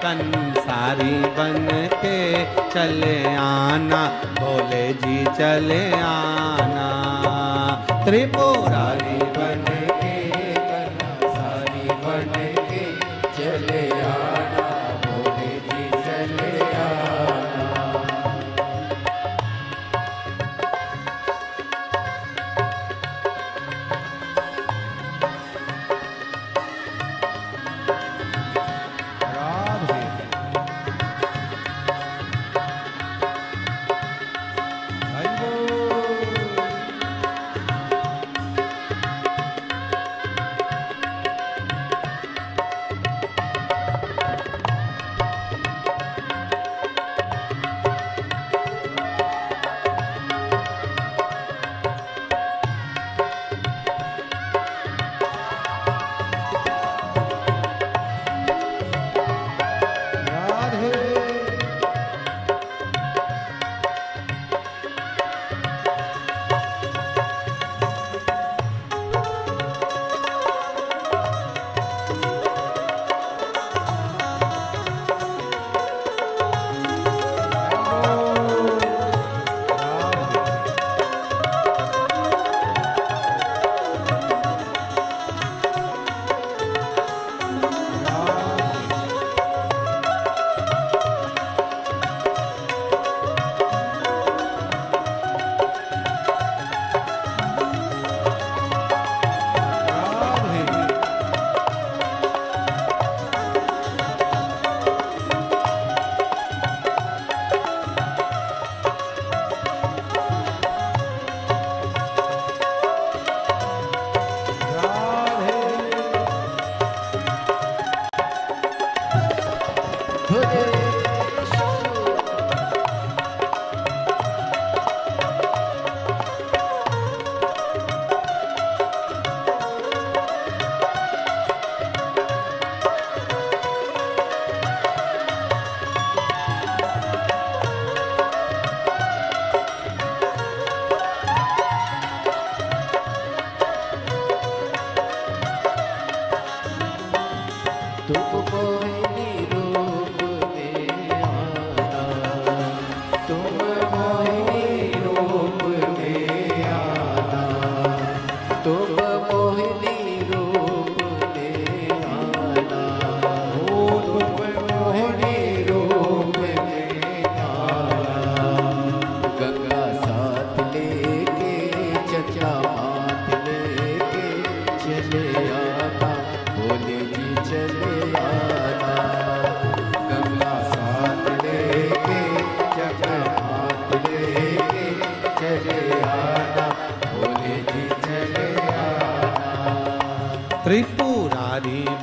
S1: कंसारी बन के चले आना, भोले जी चले आना। त्रिपुरारी बन के, कंसारी बन के चले आना, भोले जी चले आना।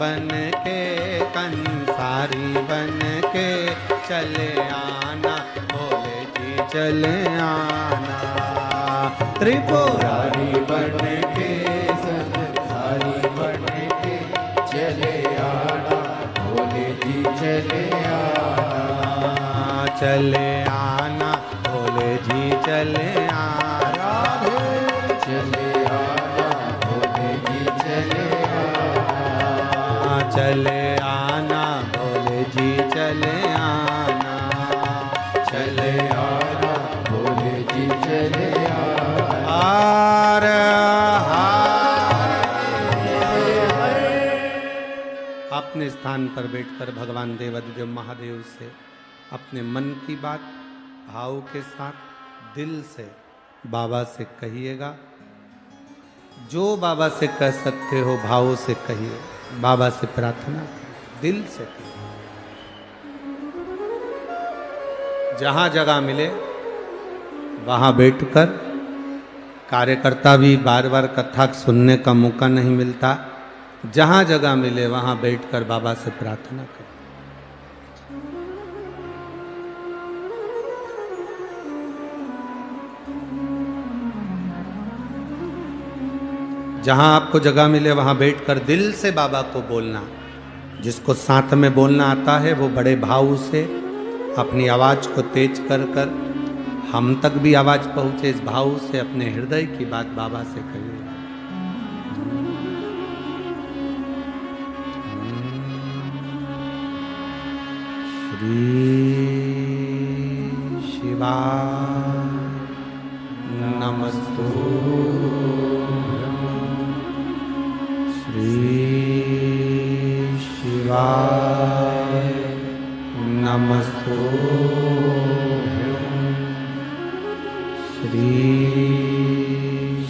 S1: बन के, कंसारी बन के चले आना, भोले जी चले आना। त्रिपुरारी बन के, संसारी बन के चले आना, भोले जी चले आना। चले आना, भोले जी चले आना, चले आना, भोले जी चले आना। चले आना, भोले जी चले आना, चले आना, भोले जी चले आना। अपने स्थान पर बैठकर भगवान देवाधिदेव महादेव से अपने मन की बात भाव के साथ दिल से बाबा से कहिएगा। जो बाबा से कह सकते हो भाव से कहिए, बाबा से प्रार्थना दिल से कहिए। जहाँ जगह मिले वहाँ बैठकर, कार्यकर्ता भी बार बार कथा सुनने का मौका नहीं मिलता, जहाँ जगह मिले वहाँ बैठकर बाबा से प्रार्थना करें। जहाँ आपको जगह मिले वहाँ बैठकर दिल से बाबा को बोलना। जिसको साथ में बोलना आता है वो बड़े भाव से अपनी आवाज़ को तेज कर कर हम तक भी आवाज़ पहुँचे, इस भाव से अपने हृदय की बात बाबा से कहिए। श्री शिवाय नमस्तुभ्यं, श्री शिवाय नमस्तुभ्यं, श्री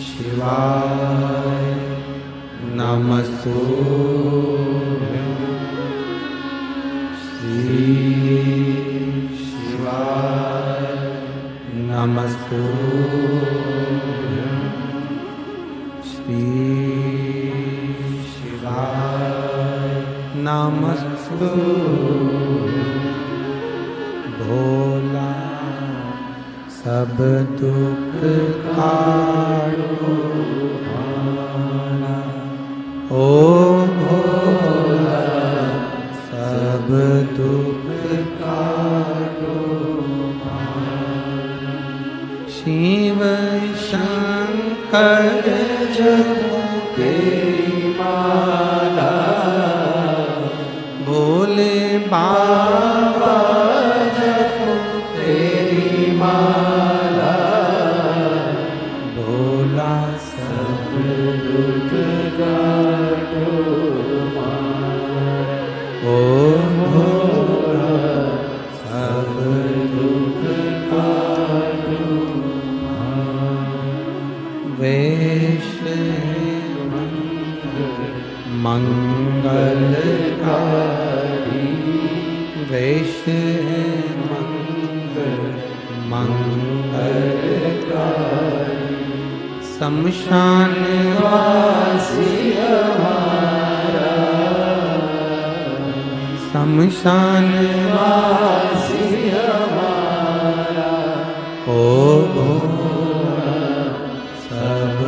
S1: शिवाय नमस्तुभ्यं, श्री शिवाय नमस्तुभ्यं, श्री शिवाय नमस्तुभ्यं। भोला सब दुख काटो भाना, ओ भोला सब दुख काटो भाना। शिव शंकर जपो तेरी माला, भोले बाबा जपो तेरी माला, भोला सब दुख काटो मारा। ओ भोला सब दुख काटो मारा। वेश मंगलकारी, वेश मंगलकारी, शमशान वासी हमारा, शमशान वासी हमारा। ओ भोला सब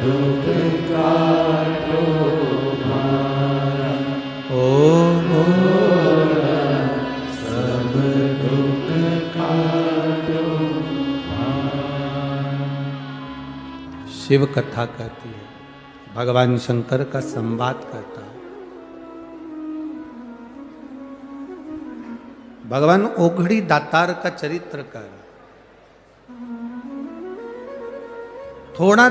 S1: दुख काटो भारा, ओ भोला सब दुख काटो भारा। शिव कथा कहती है, भगवान शंकर का संवाद करता है। भगवान ओघड़ी दातार का चरित्र कर रहा है। थोड़ा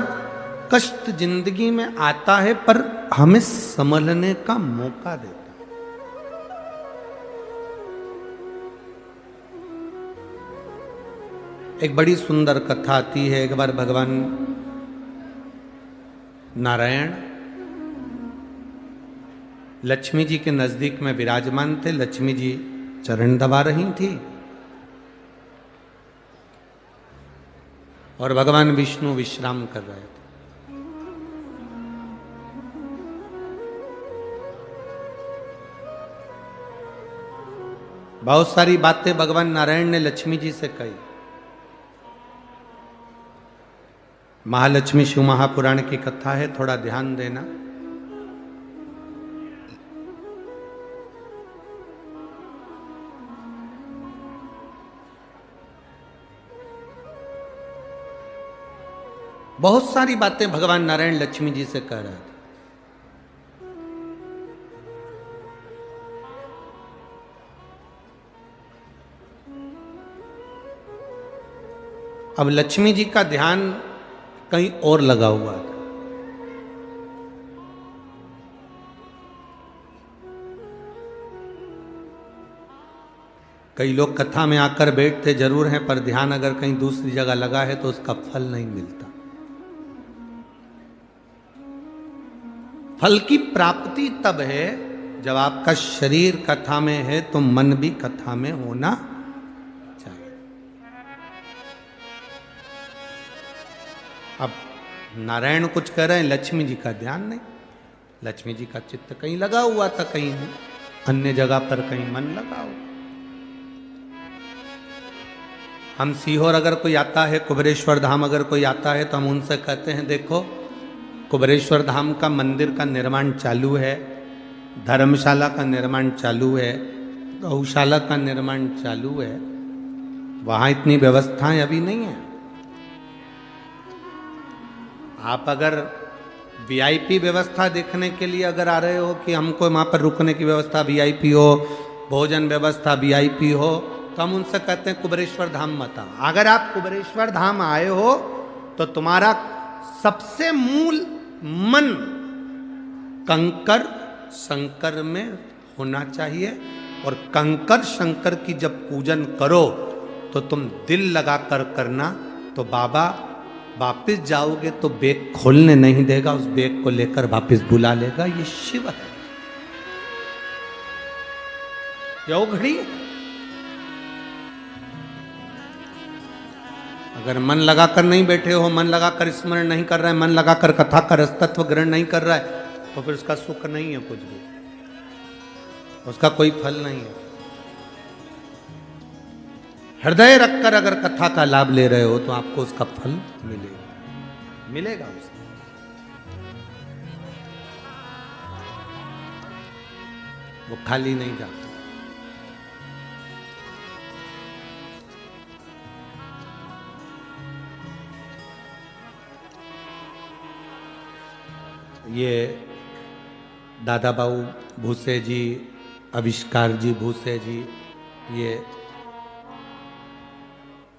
S1: कष्ट जिंदगी में आता है पर हमें संभलने का मौका देता है। एक बड़ी सुंदर कथा आती है। एक बार भगवान नारायण लक्ष्मी जी के नजदीक में विराजमान थे। लक्ष्मी जी चरण दबा रही थी और भगवान विष्णु विश्राम कर रहे थे। बहुत सारी बातें भगवान नारायण ने लक्ष्मी जी से कही। महालक्ष्मी शिव महापुराण की कथा है, थोड़ा ध्यान देना। बहुत सारी बातें भगवान नारायण लक्ष्मी जी से कह रहे थे। अब लक्ष्मी जी का ध्यान कहीं और लगा हुआ था। कई लोग कथा में आकर बैठते जरूर हैं, पर ध्यान अगर कहीं दूसरी जगह लगा है तो उसका फल नहीं मिलता। फल की प्राप्ति तब है जब आपका शरीर कथा में है तो मन भी कथा में होना चाहिए। अब नारायण कुछ कह रहे हैं, लक्ष्मी जी का ध्यान नहीं। लक्ष्मी जी का चित्त कहीं लगा हुआ था, कहीं अन्य जगह पर कहीं मन लगा हुआ। हम सीहोर अगर कोई आता है, कुबेरेश्वर धाम अगर कोई आता है तो हम उनसे कहते हैं, देखो कुबेरेश्वर धाम का मंदिर का निर्माण चालू है, धर्मशाला का निर्माण चालू है, गौशाला का निर्माण चालू है, वहां इतनी व्यवस्थाएं अभी नहीं है। आप अगर वीआईपी व्यवस्था देखने के लिए अगर आ रहे हो कि हमको वहां पर रुकने की व्यवस्था वीआईपी हो, भोजन व्यवस्था वीआईपी हो, तो हम उनसे कहते हैं कुबेरेश्वर धाम मत आओ। अगर आप कुबेरेश्वर धाम आए हो तो तुम्हारा सबसे मूल मन कंकर शंकर में होना चाहिए, और कंकर शंकर की जब पूजन करो तो तुम दिल लगा कर करना, तो बाबा वापिस जाओगे तो बैग खोलने नहीं देगा, उस बैग को लेकर वापिस बुला लेगा। ये शिव है, यो घड़ी है। अगर मन लगाकर नहीं बैठे हो, मन लगाकर स्मरण नहीं कर रहे हैं, मन लगाकर कथा का रसतत्व ग्रहण नहीं कर रहा है, तो फिर उसका सुख नहीं है, कुछ भी उसका कोई फल नहीं है। हृदय रखकर अगर कथा का लाभ ले रहे हो तो आपको उसका फल मिलेगा उसका। वो खाली नहीं जाता। ये दादा बाबू भूसे जी, आविष्कार जी भूसे जी, ये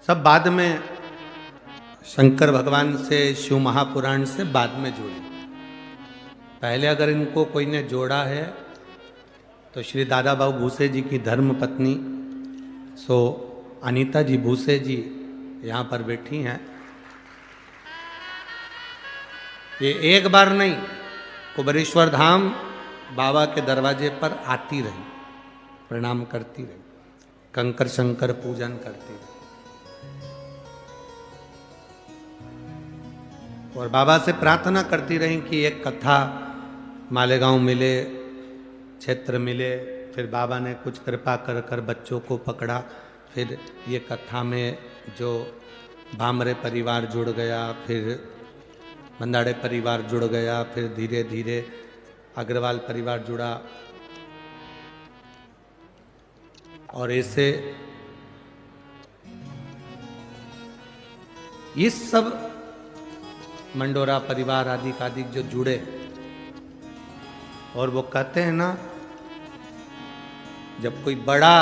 S1: सब बाद में शंकर भगवान से, शिव महापुराण से बाद में जुड़े। पहले अगर इनको कोई ने जोड़ा है तो श्री दादा बाबू भूसे जी की धर्म पत्नी सो अनीता जी भूसे जी यहाँ पर बैठी हैं। ये एक बार नहीं, कुबेरेश्वर धाम बाबा के दरवाजे पर आती रही, प्रणाम करती रही, कंकर शंकर पूजन करती रही, और बाबा से प्रार्थना करती रही कि एक कथा मालेगांव मिले, क्षेत्र मिले। फिर बाबा ने कुछ कृपा कर कर बच्चों को पकड़ा। फिर ये कथा में जो भामरे परिवार जुड़ गया, फिर मंदाड़े परिवार जुड़ गया, फिर धीरे धीरे अग्रवाल परिवार जुड़ा, और ऐसे ये सब मंडोरा परिवार आदि आदि जो जुड़े। और वो कहते हैं ना, जब कोई बड़ा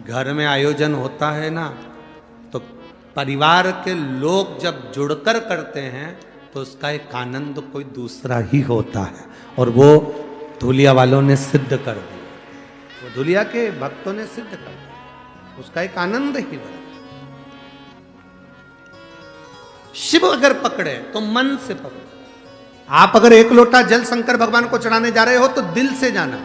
S1: घर में आयोजन होता है ना, तो परिवार के लोग जब जुड़कर करते हैं तो उसका एक आनंद कोई दूसरा ही होता है, और वो धुलिया वालों ने सिद्ध कर दिया, वो धुलिया के भक्तों ने सिद्ध कर दिया, उसका एक आनंद ही बड़ा। शिव अगर पकड़े तो मन से पकड़े। आप अगर एक लोटा जल शंकर भगवान को चढ़ाने जा रहे हो तो दिल से जाना,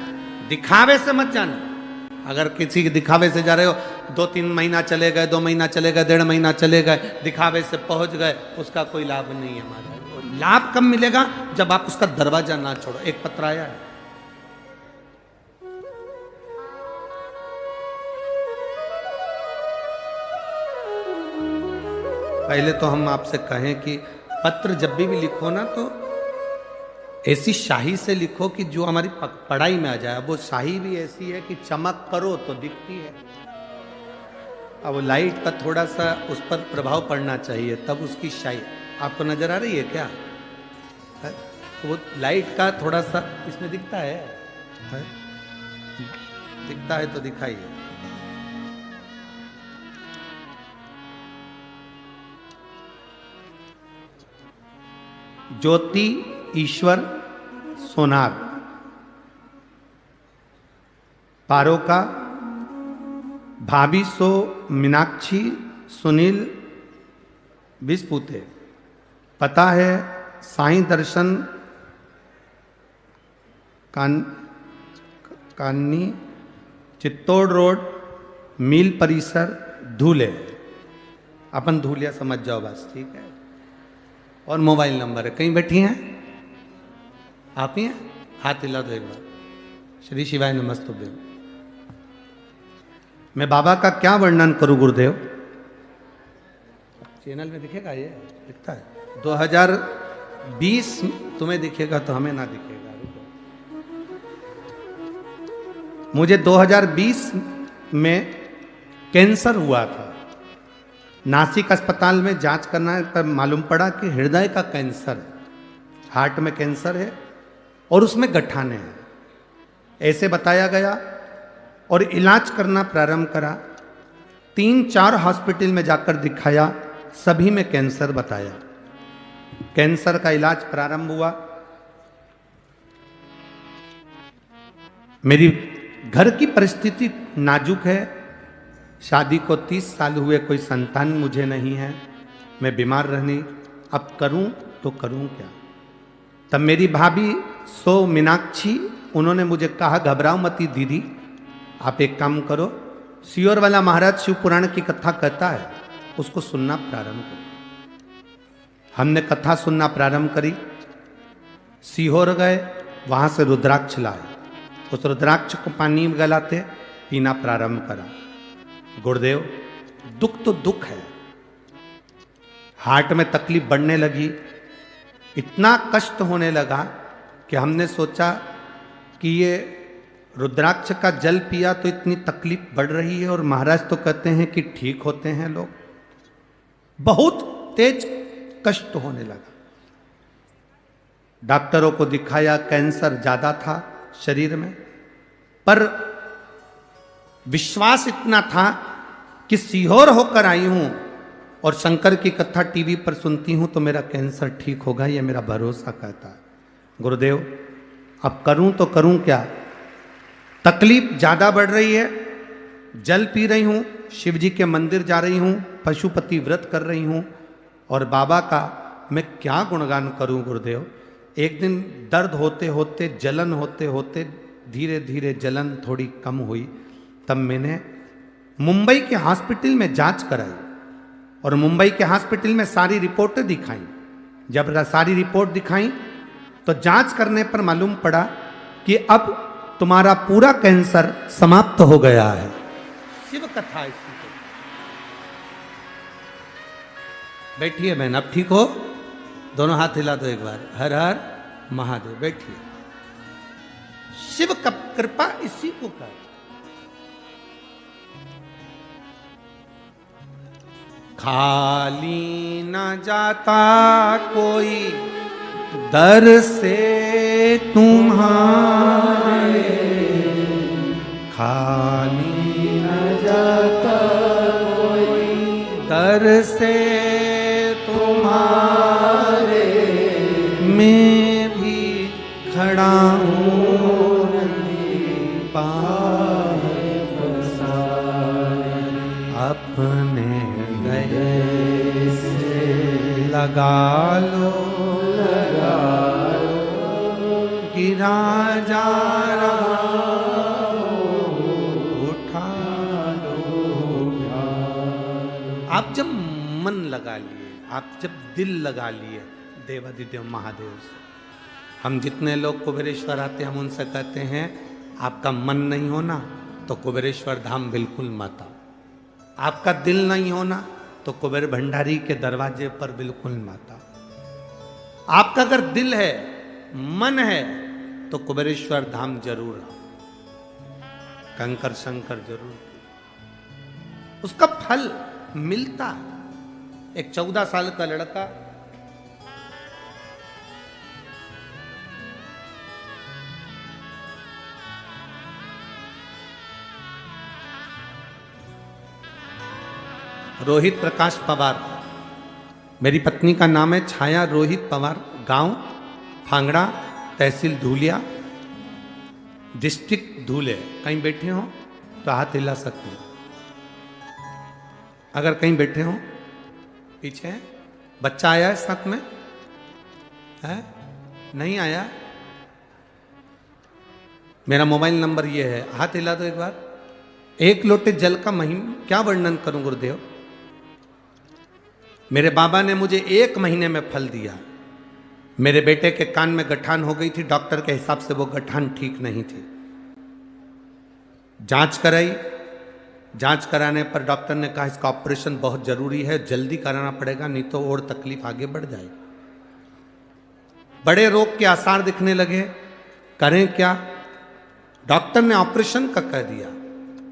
S1: दिखावे से मत जाना। अगर किसी के दिखावे से जा रहे हो, 2-3 महीना चले गए, 2 महीना चले गए, 1.5 महीना चले गए, दिखावे से पहुंच गए, उसका कोई लाभ नहीं है हमारा। लाभ कब मिलेगा? जब आप उसका दरवाजा ना छोड़ो। एक पत्र आया है, पहले तो हम आपसे कहें कि पत्र जब भी लिखो ना तो ऐसी शाही से लिखो कि जो हमारी पढ़ाई में आ जाए। वो शाही भी ऐसी है कि चमक करो तो दिखती है। अब वो लाइट का थोड़ा सा उस पर प्रभाव पड़ना चाहिए तब उसकी शाही आपको नजर आ रही है क्या है? तो वो लाइट का थोड़ा सा इसमें दिखता है? दिखता है तो दिखाइए। ज्योति ईश्वर सोनार, पारोका भाभी सो मीनाक्षी सुनील विस्पुते, पता है साईं दर्शन कान्नी चित्तौड़ रोड मील परिसर धूले। अपन धूलिया समझ जाओ बस, ठीक है। और मोबाइल नंबर है। कहीं बैठी हैं आप ही हैं? हाथ हिला दो एक बार। श्री शिवाय नमस्तुभ्यं। मैं बाबा का क्या वर्णन करूं गुरुदेव? चैनल में दिखेगा, ये दिखता है। 2020 तुम्हें दिखेगा तो हमें ना दिखेगा। मुझे 2020 में कैंसर हुआ था। नासिक अस्पताल में जांच करना पर मालूम पड़ा कि हृदय का कैंसर है, हार्ट में कैंसर है और उसमें गठाने हैं, ऐसे बताया गया। और इलाज करना प्रारंभ करा। 3-4 हॉस्पिटल में जाकर दिखाया, सभी में कैंसर बताया। कैंसर का इलाज प्रारंभ हुआ। मेरी घर की परिस्थिति नाजुक है। शादी को 30 साल हुए, कोई संतान मुझे नहीं है। मैं बीमार रहनी, अब करूं तो करूं क्या? तब मेरी भाभी सो मीनाक्षी, उन्होंने मुझे कहा घबराओ मती दीदी, आप एक काम करो, सियोर वाला महाराज शिव पुराण की कथा कहता है, उसको सुनना प्रारंभ करो। हमने कथा सुनना प्रारंभ करी। सीहोर गए, वहां से रुद्राक्ष लाए। उस रुद्राक्ष को पानी में गलाते पीना प्रारंभ करा। गुरुदेव दुख तो दुख है, हार्ट में तकलीफ बढ़ने लगी, इतना कष्ट होने लगा कि हमने सोचा कि ये रुद्राक्ष का जल पिया तो इतनी तकलीफ बढ़ रही है और महाराज तो कहते हैं कि ठीक होते हैं लोग। बहुत तेज कष्ट होने लगा। डॉक्टरों को दिखाया, कैंसर ज्यादा था शरीर में, पर विश्वास इतना था कि सीहोर होकर आई हूं और शंकर की कथा टीवी पर सुनती हूं तो मेरा कैंसर ठीक होगा, यह मेरा भरोसा कहता है। गुरुदेव अब करूं तो करूं क्या? तकलीफ ज्यादा बढ़ रही है। जल पी रही हूं, शिव जी के मंदिर जा रही हूं, पशुपति व्रत कर रही हूं, और बाबा का मैं क्या गुणगान करूं गुरुदेव? एक दिन दर्द होते होते, जलन होते होते धीरे धीरे जलन थोड़ी कम हुई। तब मैंने मुंबई के हॉस्पिटल में जांच कराई और मुंबई के हॉस्पिटल में सारी रिपोर्टें दिखाई। जब सारी रिपोर्ट दिखाई तो जांच करने पर मालूम पड़ा कि अब तुम्हारा पूरा कैंसर समाप्त हो गया है। शिव कथा इसकी। बैठिए बहन, अब ठीक हो? दोनों हाथ हिला दो एक बार। हर हर महादेव। बैठिए। शिव का कृपा इसी को कर। खाली न जाता कोई दर से तुम्हारे, खाली न जाता कोई दर से तुम्हारे, मैं भी खड़ा हूँ पाए अपने गले से लगा लो, गिरा जा रहा उठा लो। आप जब मन लगा लिए, आप जब दिल लगा लिए देवादिदेव महादेव से, हम जितने लोग कुबेरेश्वर आते हैं हम उनसे कहते हैं आपका मन नहीं होना तो कुबेरेश्वर धाम बिल्कुल मत आओ। आपका दिल नहीं होना तो कुबेर भंडारी के दरवाजे पर बिल्कुल माता। आपका अगर दिल है, मन है, तो कुबेरेश्वर धाम जरूर आओ, कंकर शंकर जरूर, उसका फल मिलता है। एक 14 साल का लड़का रोहित प्रकाश पवार, मेरी पत्नी का नाम है छाया रोहित पवार, गांव फांगड़ा, तहसील धूलिया, डिस्ट्रिक्ट धूले। कहीं बैठे हो तो हाथ हिला सकते हो, अगर कहीं बैठे हो। पीछे बच्चा आया है साथ में है, नहीं आया? मेरा मोबाइल नंबर ये है, हाथ हिला दो एक बार। एक लोटे जल का महिमा क्या वर्णन करूं गुरुदेव। मेरे बाबा ने मुझे 1 महीने में फल दिया। मेरे बेटे के कान में गठान हो गई थी, डॉक्टर के हिसाब से वो गठान ठीक नहीं थी। जांच कराई, जांच कराने पर डॉक्टर ने कहा इसका ऑपरेशन बहुत जरूरी है, जल्दी कराना पड़ेगा, नहीं तो और तकलीफ आगे बढ़ जाएगी। बड़े रोग के आसार दिखने लगे, करें क्या? डॉक्टर ने ऑपरेशन का कह दिया।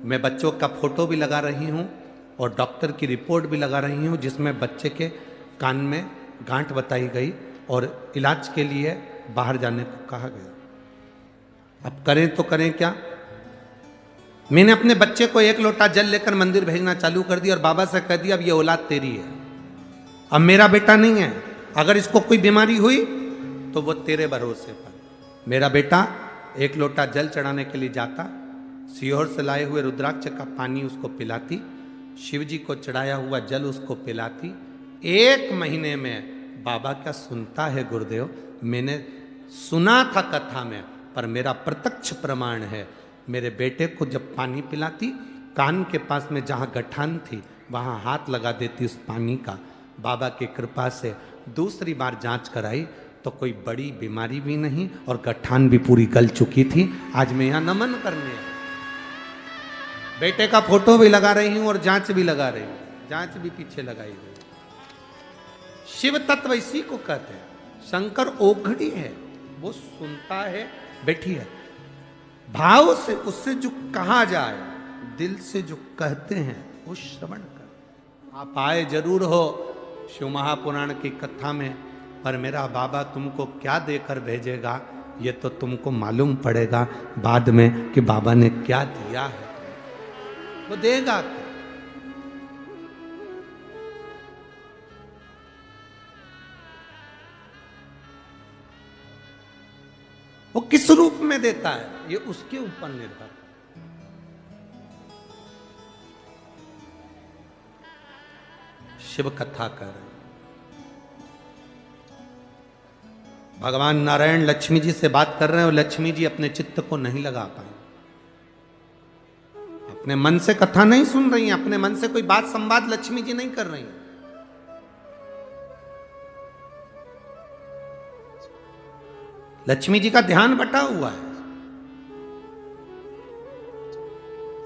S1: मैं बच्चों का फोटो भी लगा रही हूं और डॉक्टर की रिपोर्ट भी लगा रही हूं, जिसमें बच्चे के कान में गांठ बताई गई और इलाज के लिए बाहर जाने को कहा गया। अब करें तो करें क्या? मैंने अपने बच्चे को 1 लोटा जल लेकर मंदिर भेजना चालू कर दिया और बाबा से कह दिया अब ये औलाद तेरी है, अब मेरा बेटा नहीं है। अगर इसको कोई बीमारी हुई तो वो तेरे भरोसे पर। मेरा बेटा 1 लोटा जल चढ़ाने के लिए जाता, सीहोर से लाए हुए रुद्राक्ष का पानी उसको पिलाती, शिव जी को चढ़ाया हुआ जल उसको पिलाती। 1 महीने में बाबा क्या सुनता है गुरुदेव, मैंने सुना था कथा में, पर मेरा प्रत्यक्ष प्रमाण है। मेरे बेटे को जब पानी पिलाती, कान के पास में जहाँ गठान थी वहाँ हाथ लगा देती उस पानी का। बाबा की कृपा से दूसरी बार जांच कराई तो कोई बड़ी बीमारी भी नहीं और गठान भी पूरी गल चुकी थी। आज मैं यहाँ नमन करने आया, बेटे का फोटो भी लगा रही हूं और जांच भी लगा रही हूं, जांच भी पीछे लगाई गई। शिव तत्व इसी को कहते हैं। शंकर ओघड़ी है, वो सुनता है, बैठी है, भाव से उससे जो कहा जाए, दिल से जो कहते हैं वो श्रवण कर। आप आए जरूर हो शिव महापुराण की कथा में, पर मेरा बाबा तुमको क्या देकर भेजेगा ये तो तुमको मालूम पड़ेगा बाद में कि बाबा ने क्या दिया है, वो देगा। वो किस रूप में देता है ये उसके ऊपर निर्भर। शिव कथा कर रहे हैं। भगवान नारायण लक्ष्मी जी से बात कर रहे हैं और लक्ष्मी जी अपने चित्त को नहीं लगा पाए, अपने मन से कथा नहीं सुन रही हैं, अपने मन से कोई बात संवाद लक्ष्मी जी नहीं कर रही हैं। लक्ष्मी जी का ध्यान बटा हुआ है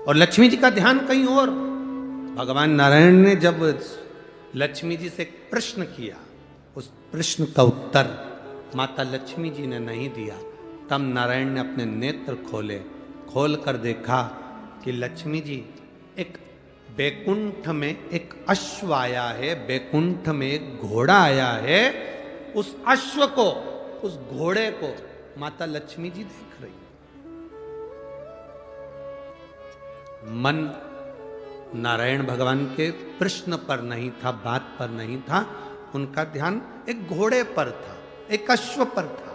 S1: और लक्ष्मी जी का ध्यान कहीं और। भगवान नारायण ने जब लक्ष्मी जी से एक प्रश्न किया, उस प्रश्न का उत्तर माता लक्ष्मी जी ने नहीं दिया, तब नारायण ने अपने नेत्र खोले, खोल कर देखा कि लक्ष्मी जी एक बैकुंठ में एक अश्व आया है, बैकुंठ में एक घोड़ा आया है, उस अश्व को, उस घोड़े को माता लक्ष्मी जी देख रही है। मन नारायण भगवान के प्रश्न पर नहीं था, बात पर नहीं था, उनका ध्यान एक घोड़े पर था, एक अश्व पर था।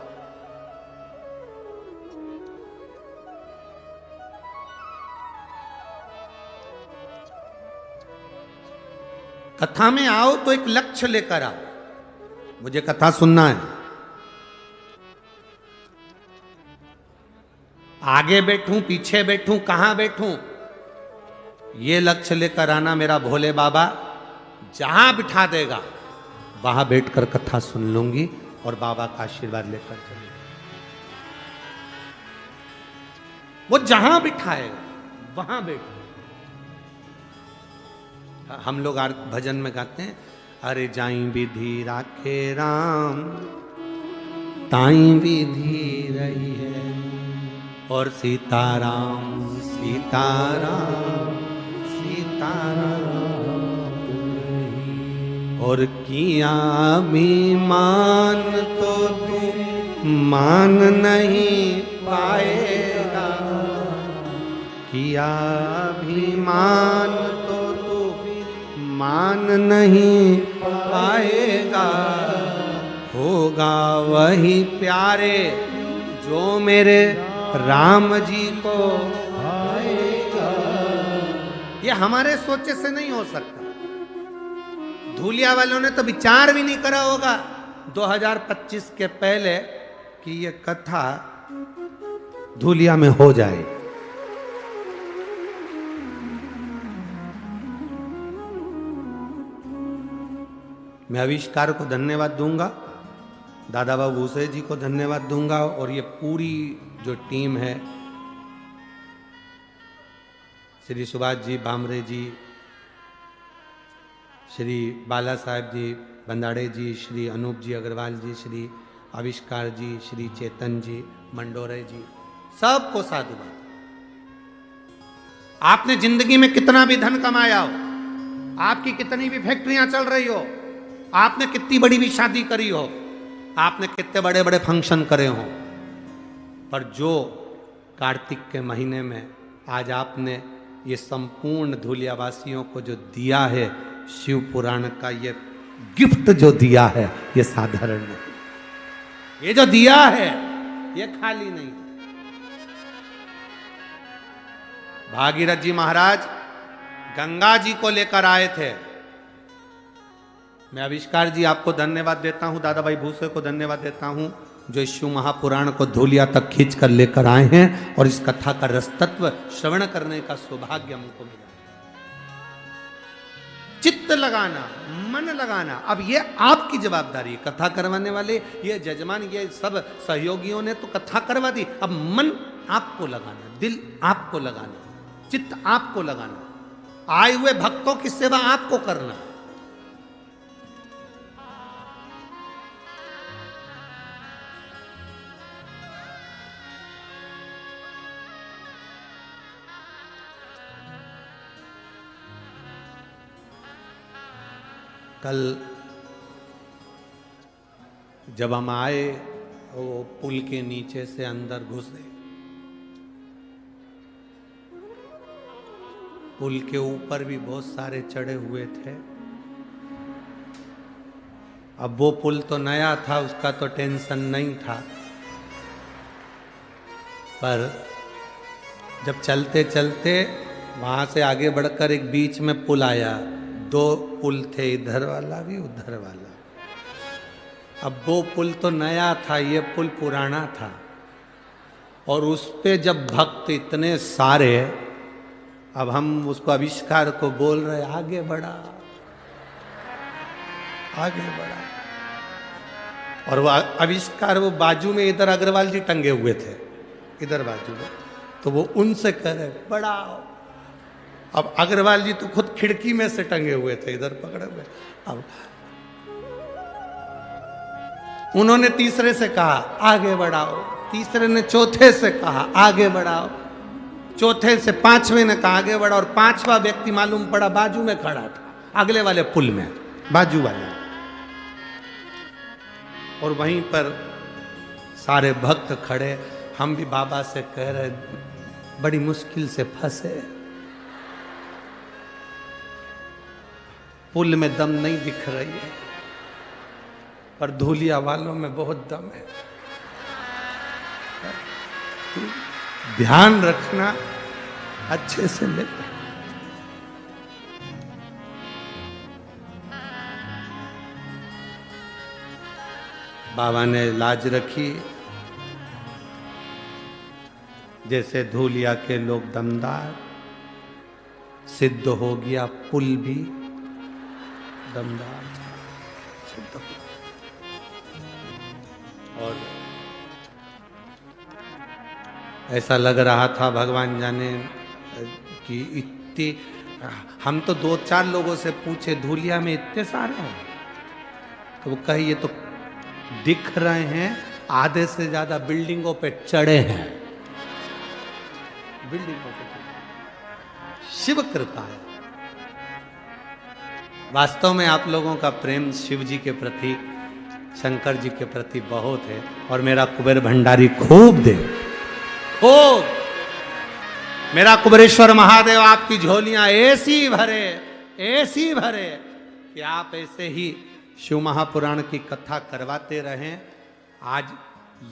S1: कथा में आओ तो एक लक्ष्य लेकर आओ, मुझे कथा सुनना है, आगे बैठूं पीछे बैठूं कहां बैठूं, ये लक्ष्य लेकर आना। मेरा भोले बाबा जहां बिठा देगा वहां बैठकर कथा सुन लूंगी और बाबा का आशीर्वाद लेकर चलूंगी। वो जहां बिठाएगा वहां बैठो। हम लोग भजन में गाते हैं, अरे जाई विधि राखे राम ताई विधि रही है, और सीताराम सीताराम सीताराम, और किया अभिमान तो तू मान नहीं पाएगा, किया अभिमान तो तू मान नहीं पाएगा, होगा वही प्यारे जो मेरे राम जी को आएगा। ये हमारे सोचे से नहीं हो सकता। धूलिया वालों ने तो विचार भी नहीं करा होगा 2025 के पहले कि ये कथा धूलिया में हो जाए। मैं आविष्कार को धन्यवाद दूंगा, दादा बाबू भूसे जी को धन्यवाद दूंगा, और ये पूरी जो टीम है, श्री सुभाष जी भामरे जी, श्री बाला साहेब जी बंदाड़े जी, श्री अनूप जी अग्रवाल जी, श्री आविष्कार जी, श्री चेतन जी मंडोरे जी, सबको साधुवाद। आपने जिंदगी में कितना भी धन कमाया हो, आपकी कितनी भी फैक्ट्रियां चल रही हो, आपने कितनी बड़ी भी शादी करी हो, आपने कितने बड़े बड़े फंक्शन करे हो, पर जो कार्तिक के महीने में आज आपने ये संपूर्ण धूलिया वासियों को जो दिया है, शिव पुराण का ये गिफ्ट जो दिया है, ये साधारण नहीं। ये जो दिया है ये खाली नहीं। भागीरथ जी महाराज गंगा जी को लेकर आए थे। मैं आविष्कार जी आपको धन्यवाद देता हूं, दादा भाई भूसे को धन्यवाद देता हूं, जो इस शिव महापुराण को धूलिया तक खींच कर लेकर आए हैं और इस कथा का रसतत्व श्रवण करने का सौभाग्य हमको मिला। चित्त लगाना, मन लगाना, अब ये आपकी जवाबदारी। कथा करवाने वाले ये जजमान, ये सब सहयोगियों ने तो कथा करवा दी, अब मन आपको लगाना, दिल आपको लगाना, चित्त आपको लगाना, आए हुए भक्तों की सेवा आपको करना। कल जब हम आए वो पुल के नीचे से अंदर घुसे, पुल के ऊपर भी बहुत सारे चढ़े हुए थे। अब वो पुल तो नया था, उसका तो टेंशन नहीं था, पर जब चलते चलते वहां से आगे बढ़कर एक बीच में पुल आया, दो पुल थे, इधर वाला भी उधर वाला। अब वो पुल तो नया था, ये पुल पुराना था, और उस पे जब भक्त इतने सारे, अब हम उसको आविष्कार को बोल रहे आगे बढ़ा आगे बढ़ा, और वो आविष्कार वो बाजू में इधर अग्रवाल जी टंगे हुए थे इधर बाजू में, तो वो उनसे कह रहे बढ़ाओ। अब अग्रवाल जी तो खुद खिड़की में से टंगे हुए थे इधर पकड़े हुए। अब उन्होंने तीसरे से कहा आगे बढ़ाओ, तीसरे ने चौथे से कहा आगे बढ़ाओ, चौथे से पांचवें ने कहा आगे बढ़ाओ, और पांचवा व्यक्ति मालूम पड़ा बाजू में खड़ा था, अगले वाले पुल में, बाजू वाले। और वहीं पर सारे भक्त खड़े, हम भी बाबा से कह रहे बड़ी मुश्किल से फंसे, पुल में दम नहीं दिख रही है, पर धूलिया वालों में बहुत दम है। ध्यान रखना, अच्छे से ले। बाबा ने लाज रखी, जैसे धूलिया के लोग दमदार, सिद्ध हो गया पुल भी दमदार सिद्ध हो। और ऐसा लग रहा था भगवान जाने कि इतनी हम तो 2-4 लोगों से पूछे धूलिया में इतने सारे हैं, तो वो कहे ये तो दिख रहे हैं, आधे से ज्यादा बिल्डिंगों पे चढ़े हैं, बिल्डिंगों पे शिव कृपा है। वास्तव में आप लोगों का प्रेम शिव जी के प्रति, शंकर जी के प्रति बहुत है, और मेरा कुबेर भंडारी खूब दे, खूब। मेरा कुबेरेश्वर महादेव आपकी झोलियां ऐसी भरे, ऐसी भरे कि आप ऐसे ही शिव महापुराण की कथा करवाते रहें। आज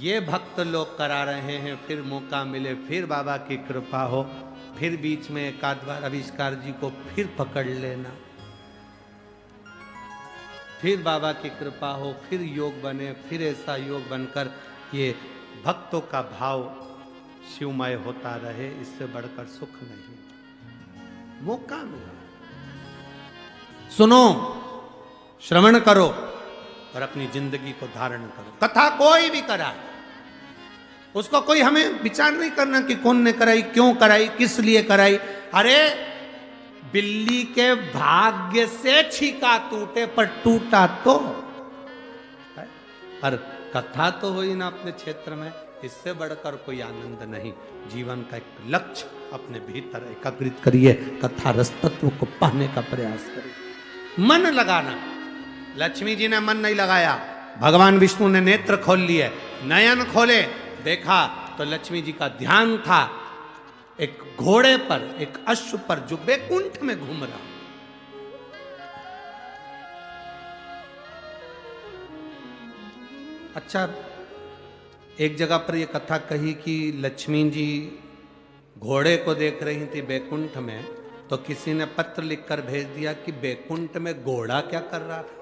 S1: ये भक्त लोग करा रहे हैं, फिर मौका मिले, फिर बाबा की कृपा हो, फिर बीच में एक आध बार आविष्कार जी को फिर पकड़ लेना, फिर बाबा की कृपा हो, फिर योग बने, फिर ऐसा योग बनकर ये भक्तों का भाव शिवमय होता रहे, इससे बढ़कर सुख नहीं। मौका मिला, सुनो, श्रवण करो और अपनी जिंदगी को धारण करो। कथा कोई भी कराए, उसको कोई हमें विचार नहीं करना कि कौन ने कराई, क्यों कराई, किस लिए कराई। अरे बिल्ली के भाग्य से छीका टूटे, पर टूटा तो, पर कथा तो हुई ना अपने क्षेत्र में, इससे बढ़कर कोई आनंद नहीं। जीवन का एक लक्ष्य अपने भीतर एकाग्रित करिए, कथा रस तत्व को पाने का प्रयास करिए, मन लगाना। लक्ष्मी जी ने मन नहीं लगाया, भगवान विष्णु ने नेत्र खोल लिए, नयन खोले, देखा तो लक्ष्मी जी का ध्यान था एक घोड़े पर, एक अश्व पर जो बैकुंठ में घूम रहा। अच्छा, एक जगह पर यह कथा कही कि लक्ष्मी जी घोड़े को देख रही थी बैकुंठ में, तो किसी ने पत्र लिखकर भेज दिया कि बैकुंठ में घोड़ा क्या कर रहा था।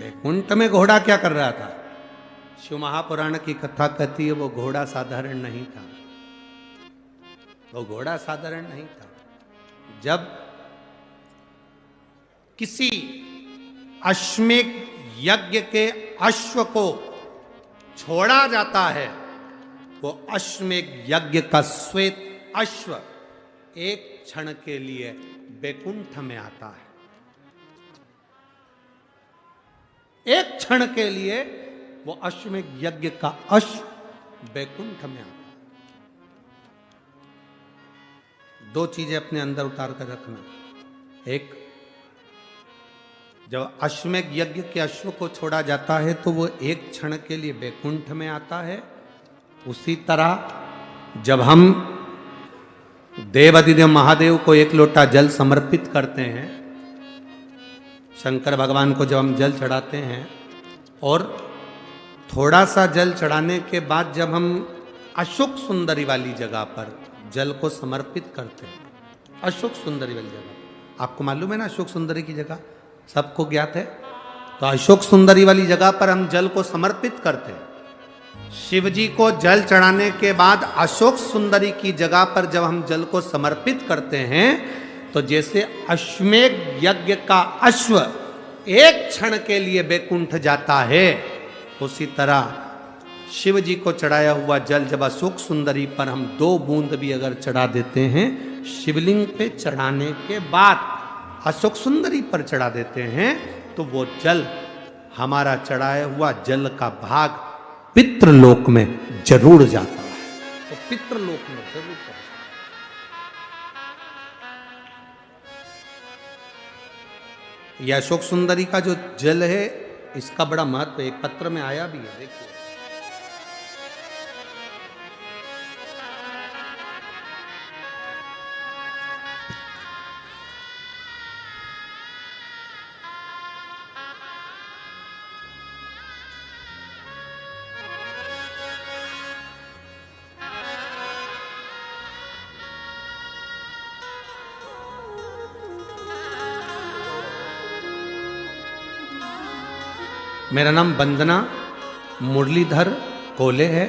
S1: बैकुंठ में घोड़ा क्या कर रहा था? शिव महापुराण की कथा कहती है वो घोड़ा साधारण नहीं था, वो घोड़ा साधारण नहीं था। जब किसी अश्वमेध यज्ञ के अश्व को छोड़ा जाता है, वो अश्वमेध यज्ञ का श्वेत अश्व एक क्षण के लिए बैकुंठ में आता है, एक क्षण के लिए वो अश्वमेध यज्ञ का अश्व बैकुंठ में आता है। दो चीजें अपने अंदर उतार कर रखना। एक, जब अश्वमेध यज्ञ के अश्व को छोड़ा जाता है तो वो एक क्षण के लिए बैकुंठ में आता है। उसी तरह जब हम देवाधिदेव महादेव को एक लोटा जल समर्पित करते हैं, शंकर भगवान को जब हम जल चढ़ाते हैं, और थोड़ा सा जल चढ़ाने के बाद जब हम अशोक सुंदरी वाली जगह पर जल को समर्पित करते हैं, अशोक सुंदरी वाली जगह, आपको मालूम है ना अशोक सुंदरी की जगह, सबको ज्ञात है। तो अशोक सुंदरी वाली जगह पर हम जल को समर्पित करते हैं। शिव जी को जल चढ़ाने के बाद अशोक सुंदरी की जगह पर जब हम जल को समर्पित करते हैं, तो जैसे अश्वमेध यज्ञ का अश्व एक क्षण के लिए बैकुंठ जाता है, उसी तरह शिव जी को चढ़ाया हुआ जल जब अशोक सुंदरी पर हम 2 बूंद भी अगर चढ़ा देते हैं, शिवलिंग पे चढ़ाने के बाद अशोक सुंदरी पर चढ़ा देते हैं, तो वो जल, हमारा चढ़ाया हुआ जल का भाग पितृलोक में जरूर जाता है। तो पितृलोक में जरूर जाता है। यह अशोक सुंदरी का जो जल है, इसका बड़ा महत्व एक पत्र में आया भी है, देखिए। मेरा नाम वंदना मुरलीधर कोले है।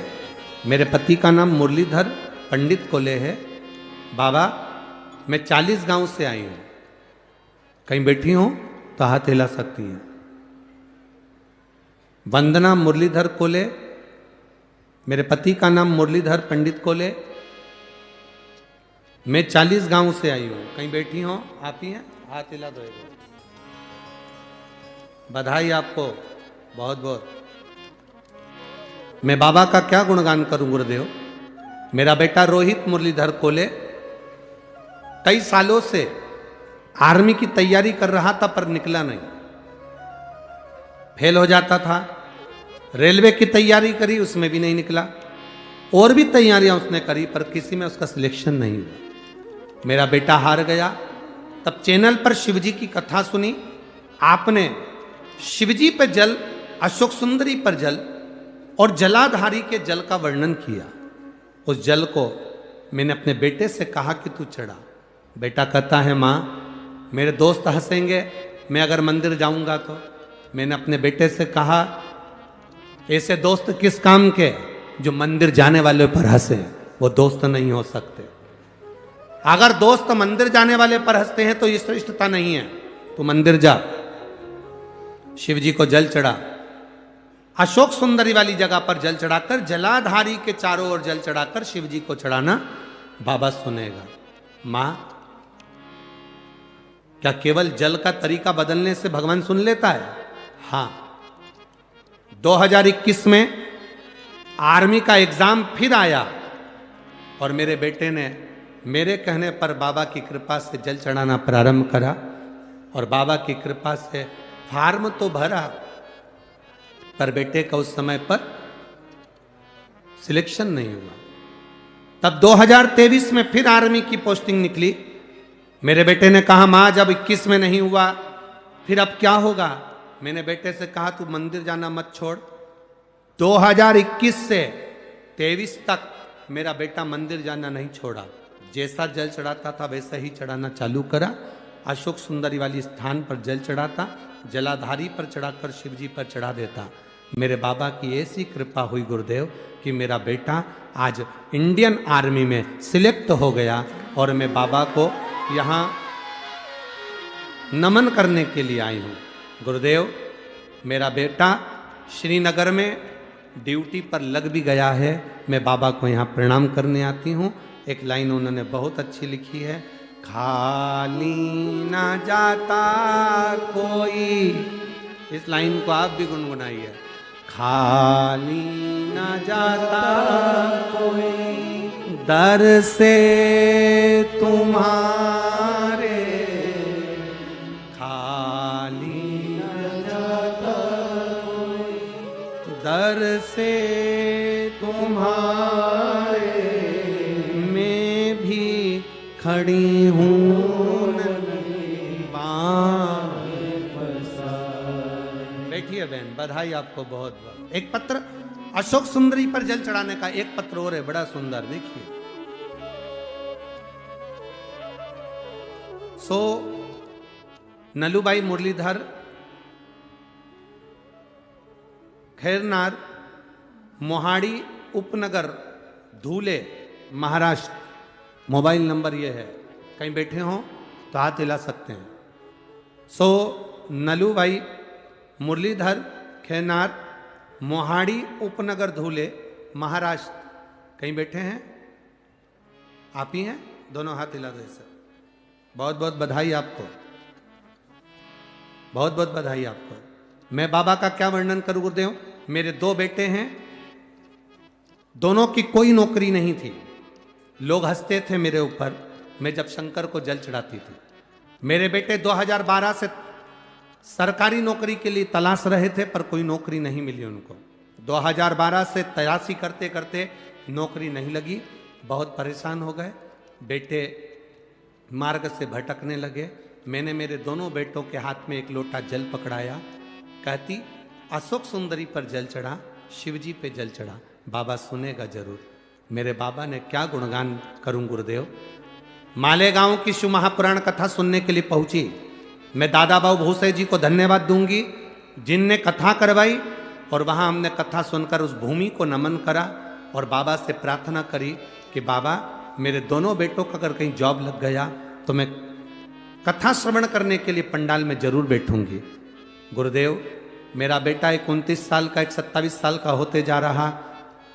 S1: मेरे पति का नाम मुरलीधर पंडित कोले है। बाबा, मैं 40 गांव से आई हूँ। कहीं बैठी हूँ तो हाथ हिला सकती है। वंदना मुरलीधर कोले, मेरे पति का नाम मुरलीधर पंडित कोले। मैं 40 गांव से आई हूं। कहीं बैठी हो आप ही हैं? हाथ हिला दो एक बार। बधाई आपको बहुत बहुत। मैं बाबा का क्या गुणगान करूं गुरुदेव। मेरा बेटा रोहित मुरलीधर कोले कई सालों से आर्मी की तैयारी कर रहा था पर निकला नहीं, फेल हो जाता था। रेलवे की तैयारी करी, उसमें भी नहीं निकला। और भी तैयारियां उसने करी पर किसी में उसका सिलेक्शन नहीं हुआ। मेरा बेटा हार गया। तब चैनल पर शिवजी की कथा सुनी। आपने शिवजी पे जल, अशोक सुंदरी पर जल और जलाधारी के जल का वर्णन किया। उस जल को मैंने अपने बेटे से कहा कि तू चढ़ा। बेटा कहता है माँ मेरे दोस्त हंसेंगे मैं अगर मंदिर जाऊंगा तो। मैंने अपने बेटे से कहा ऐसे दोस्त किस काम के जो मंदिर जाने वाले पर हंसे, वो दोस्त नहीं हो सकते। अगर दोस्त मंदिर जाने वाले पर हंसते हैं तो ये श्रेष्ठता नहीं है। तो मंदिर जा। शिव जी को जल चढ़ा, अशोक सुंदरी वाली जगह पर जल चढ़ाकर, जलाधारी के चारों ओर जल चढ़ाकर शिव जी को चढ़ाना। बाबा सुनेगा। मां क्या केवल जल का तरीका बदलने से भगवान सुन लेता है? हां। 2021 में आर्मी का एग्जाम फिर आया और मेरे बेटे ने मेरे कहने पर बाबा की कृपा से जल चढ़ाना प्रारंभ करा। और बाबा की कृपा से फार्म तो भरा पर बेटे का उस समय पर सिलेक्शन नहीं हुआ। तब 2023 में फिर आर्मी की पोस्टिंग निकली। मेरे बेटे ने कहा मां जब 21 में नहीं हुआ फिर अब क्या होगा? मैंने बेटे से कहा तू मंदिर जाना मत छोड़। 2021 से 23 तक मेरा बेटा मंदिर जाना नहीं छोड़ा। जैसा जल चढ़ाता था वैसा ही चढ़ाना चालू करा। अशोक सुंदरी वाली स्थान पर जल चढ़ाता, जलाधारी पर चढ़ाकर शिवजी पर चढ़ा देता। मेरे बाबा की ऐसी कृपा हुई गुरुदेव कि मेरा बेटा आज इंडियन आर्मी में सिलेक्ट हो गया। और मैं बाबा को यहाँ नमन करने के लिए आई हूँ। गुरुदेव मेरा बेटा श्रीनगर में ड्यूटी पर लग भी गया है। मैं बाबा को यहाँ प्रणाम करने आती हूँ। एक लाइन उन्होंने बहुत अच्छी लिखी है, खाली ना जाता कोई। इस लाइन को आप भी गुनगुनाइए। खाली ना जाता कोई दर से तुम्हारे, खाली ना जाता कोई दर से तुम्हारे, मैं भी खड़ी हूँ बैठिए बहन। बधाई आपको बहुत बहुत। एक पत्र अशोक सुंदरी पर जल चढ़ाने का एक पत्र और है बड़ा सुंदर, देखिए। नलूबाई मुरलीधर खैरनार मोहाड़ी उपनगर धूले महाराष्ट्र। मोबाइल नंबर ये है, कहीं बैठे हो तो हाथ हिला सकते हैं। नलूबाई मुरलीधर खैरनार मोहाड़ी उपनगर धूले महाराष्ट्र। कहीं बैठे हैं? आप ही हैं? दोनों हाथ हिला दो सर। बहुत बहुत बधाई आपको, बहुत बहुत बधाई आपको। मैं बाबा का क्या वर्णन करूं गुरुदेव। मेरे दो बेटे हैं, दोनों की कोई नौकरी नहीं थी। लोग हंसते थे मेरे ऊपर मैं जब शंकर को जल चढ़ाती थी। मेरे बेटे 2012 से सरकारी नौकरी के लिए तलाश रहे थे पर कोई नौकरी नहीं मिली उनको। 2012 से तलाशी करते करते नौकरी नहीं लगी, बहुत परेशान हो गए। बेटे मार्ग से भटकने लगे। मैंने मेरे दोनों बेटों के हाथ में एक लोटा जल पकड़ाया। कहती अशोक सुंदरी पर जल चढ़ा, शिवजी पे जल चढ़ा, बाबा सुनेगा जरूर। मेरे बाबा ने क्या गुणगान करूं गुरुदेव। मालेगांव की शिव महापुराण कथा सुनने के लिए पहुंची। मैं दादा बाबू भूसे जी को धन्यवाद दूंगी जिनने कथा करवाई। और वहां हमने कथा सुनकर उस भूमि को नमन करा और बाबा से प्रार्थना करी कि बाबा मेरे दोनों बेटों का अगर कहीं जॉब लग गया तो मैं कथा श्रवण करने के लिए पंडाल में जरूर बैठूंगी। गुरुदेव मेरा बेटा एक 29 साल का, एक 27 साल का होते जा रहा,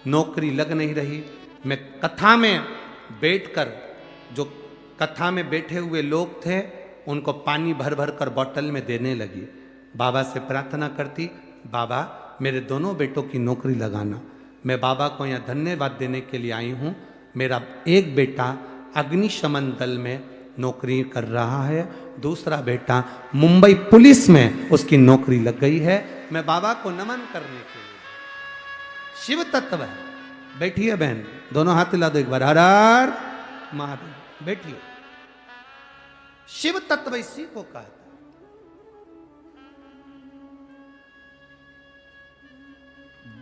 S1: नौकरी लग नहीं रही। मैं कथा में बैठकर, जो कथा में बैठे हुए लोग थे उनको पानी भर भर कर बोतल में देने लगी। बाबा से प्रार्थना करती, बाबा मेरे दोनों बेटों की नौकरी लगाना। मैं बाबा को यहाँ धन्यवाद देने के लिए आई हूँ। मेरा एक बेटा अग्निशमन दल में नौकरी कर रहा है, दूसरा बेटा मुंबई पुलिस में उसकी नौकरी लग गई है। मैं बाबा को नमन करने के लिए, शिव तत्व है। बैठिए बहन, दोनों हाथ हिला दो एक बार, हर हर महादेव। बैठिए। शिव तत्व इसी को कहता है।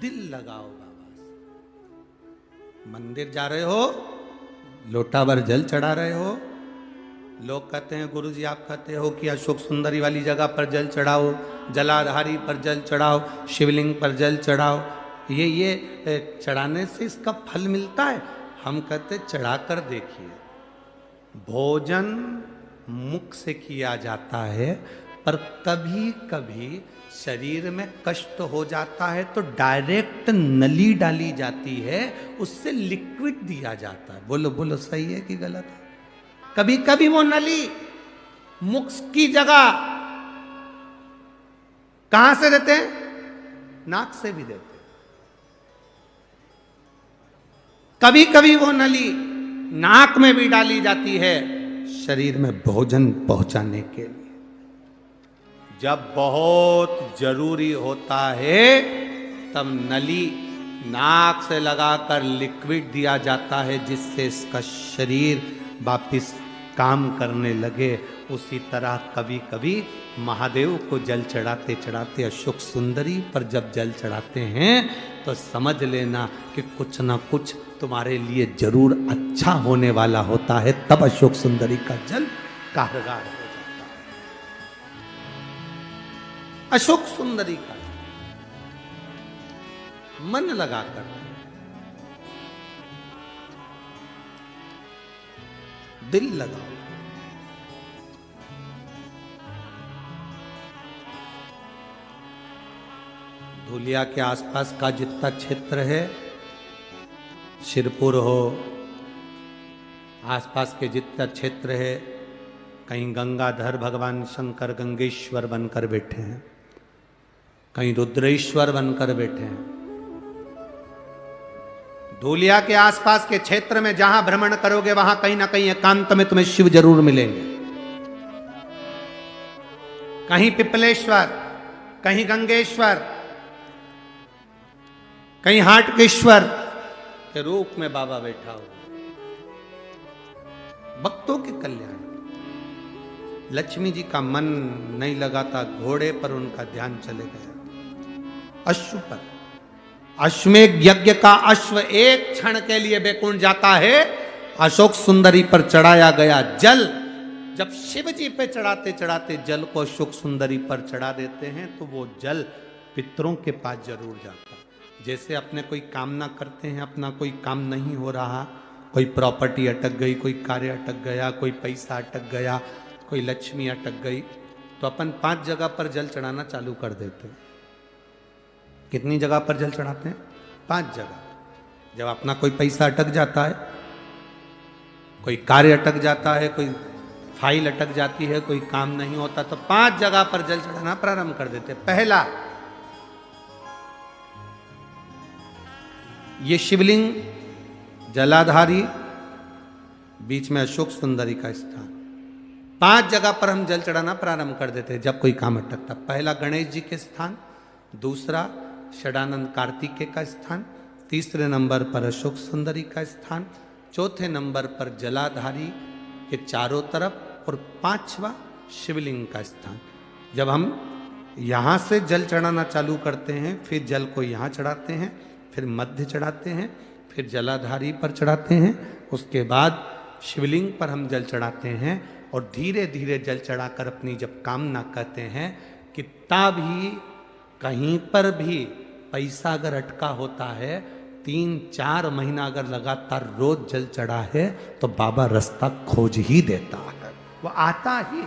S1: दिल लगाओ बाबा से। मंदिर जा रहे हो, लोटा भर जल चढ़ा रहे हो, लोग कहते हैं गुरुजी आप कहते हो कि अशोक सुंदरी वाली जगह पर जल चढ़ाओ, जलाधारी पर जल चढ़ाओ, शिवलिंग पर जल चढ़ाओ, ये चढ़ाने से इसका फल मिलता है। हम कहते चढ़ा कर देखिए। भोजन मुख से किया जाता है, पर कभी कभी शरीर में कष्ट हो जाता है तो डायरेक्ट नली डाली जाती है, उससे लिक्विड दिया जाता है। बोलो बोलो, सही है कि गलत है? कभी कभी वो नली मुख की जगह कहां से देते हैं? नाक से भी देते हैं। कभी कभी वो नली नाक में भी डाली जाती है, शरीर में भोजन पहुंचाने के लिए। जब बहुत जरूरी होता है तब नली नाक से लगाकर लिक्विड दिया जाता है, जिससे इसका शरीर वापिस काम करने लगे। उसी तरह कभी कभी महादेव को जल चढ़ाते चढ़ाते अशोक सुंदरी पर जब जल चढ़ाते हैं तो समझ लेना कि कुछ ना कुछ तुम्हारे लिए जरूर अच्छा होने वाला होता है। तब अशोक सुंदरी का जल कारगर हो जाता है। अशोक सुंदरी का मन लगाकर दिल लगाओ। धुलिया के आसपास का जितना क्षेत्र है, शिरपुर हो, आसपास के जितना क्षेत्र है, कहीं गंगाधर भगवान शंकर गंगेश्वर बनकर बैठे हैं, कहीं रुद्रेश्वर बनकर बैठे हैं। धूलिया के आसपास के क्षेत्र में जहां भ्रमण करोगे वहां कहीं ना कहीं एकांत में तुम्हें शिव जरूर मिलेंगे। कहीं पिपलेश्वर, कहीं गंगेश्वर, कहीं हाटकेश्वर के रूप में बाबा बैठा हो। भक्तों के कल्याण। लक्ष्मी जी का मन नहीं लगाता, घोड़े पर उनका ध्यान चले गया। अश्व पर, अश्वमेध यज्ञ का अश्व एक क्षण के लिए बैकुंठ जाता है। अशोक सुंदरी पर चढ़ाया गया जल, जब शिव जी पे चढ़ाते चढ़ाते जल को अशोक सुंदरी पर चढ़ा देते हैं तो वो जल पितरों के पास जरूर जाता है। जैसे अपने कोई कामना करते हैं, अपना कोई काम नहीं हो रहा, कोई प्रॉपर्टी अटक गई, कोई कार्य अटक गया, कोई पैसा अटक गया, कोई लक्ष्मी अटक गई, तो अपन 5 जगह पर जल चढ़ाना चालू कर देते हैं। कितनी जगह पर जल चढ़ाते हैं? 5 जगह। जब अपना कोई पैसा अटक जाता है, कोई कार्य अटक जाता है, कोई फाइल अटक जाती है, कोई काम नहीं होता, तो 5 जगह पर जल चढ़ाना प्रारंभ कर देते। पहला, ये शिवलिंग जलाधारी, बीच में अशोक सुंदरी का स्थान। 5 जगह पर हम जल चढ़ाना प्रारंभ कर देते जब कोई काम अटकता। पहला गणेश जी के स्थान, दूसरा षडानंद कार्तिकेय का स्थान, तीसरे नंबर पर अशोक सुंदरी का स्थान, चौथे नंबर पर जलाधारी के चारों तरफ, और 5वां शिवलिंग का स्थान। जब हम यहाँ से जल चढ़ाना चालू करते हैं, फिर जल को यहाँ चढ़ाते हैं, फिर मध्य चढ़ाते हैं, फिर जलाधारी पर चढ़ाते हैं, उसके बाद शिवलिंग पर हम जल चढ़ाते हैं, और धीरे धीरे जल चढ़ाकर अपनी जब कामना कहते हैं, कितना भी कहीं पर भी पैसा अगर अटका होता है, 3-4 महीना अगर लगातार रोज जल चढ़ा है तो बाबा रास्ता खोज ही देता है, वो आता ही।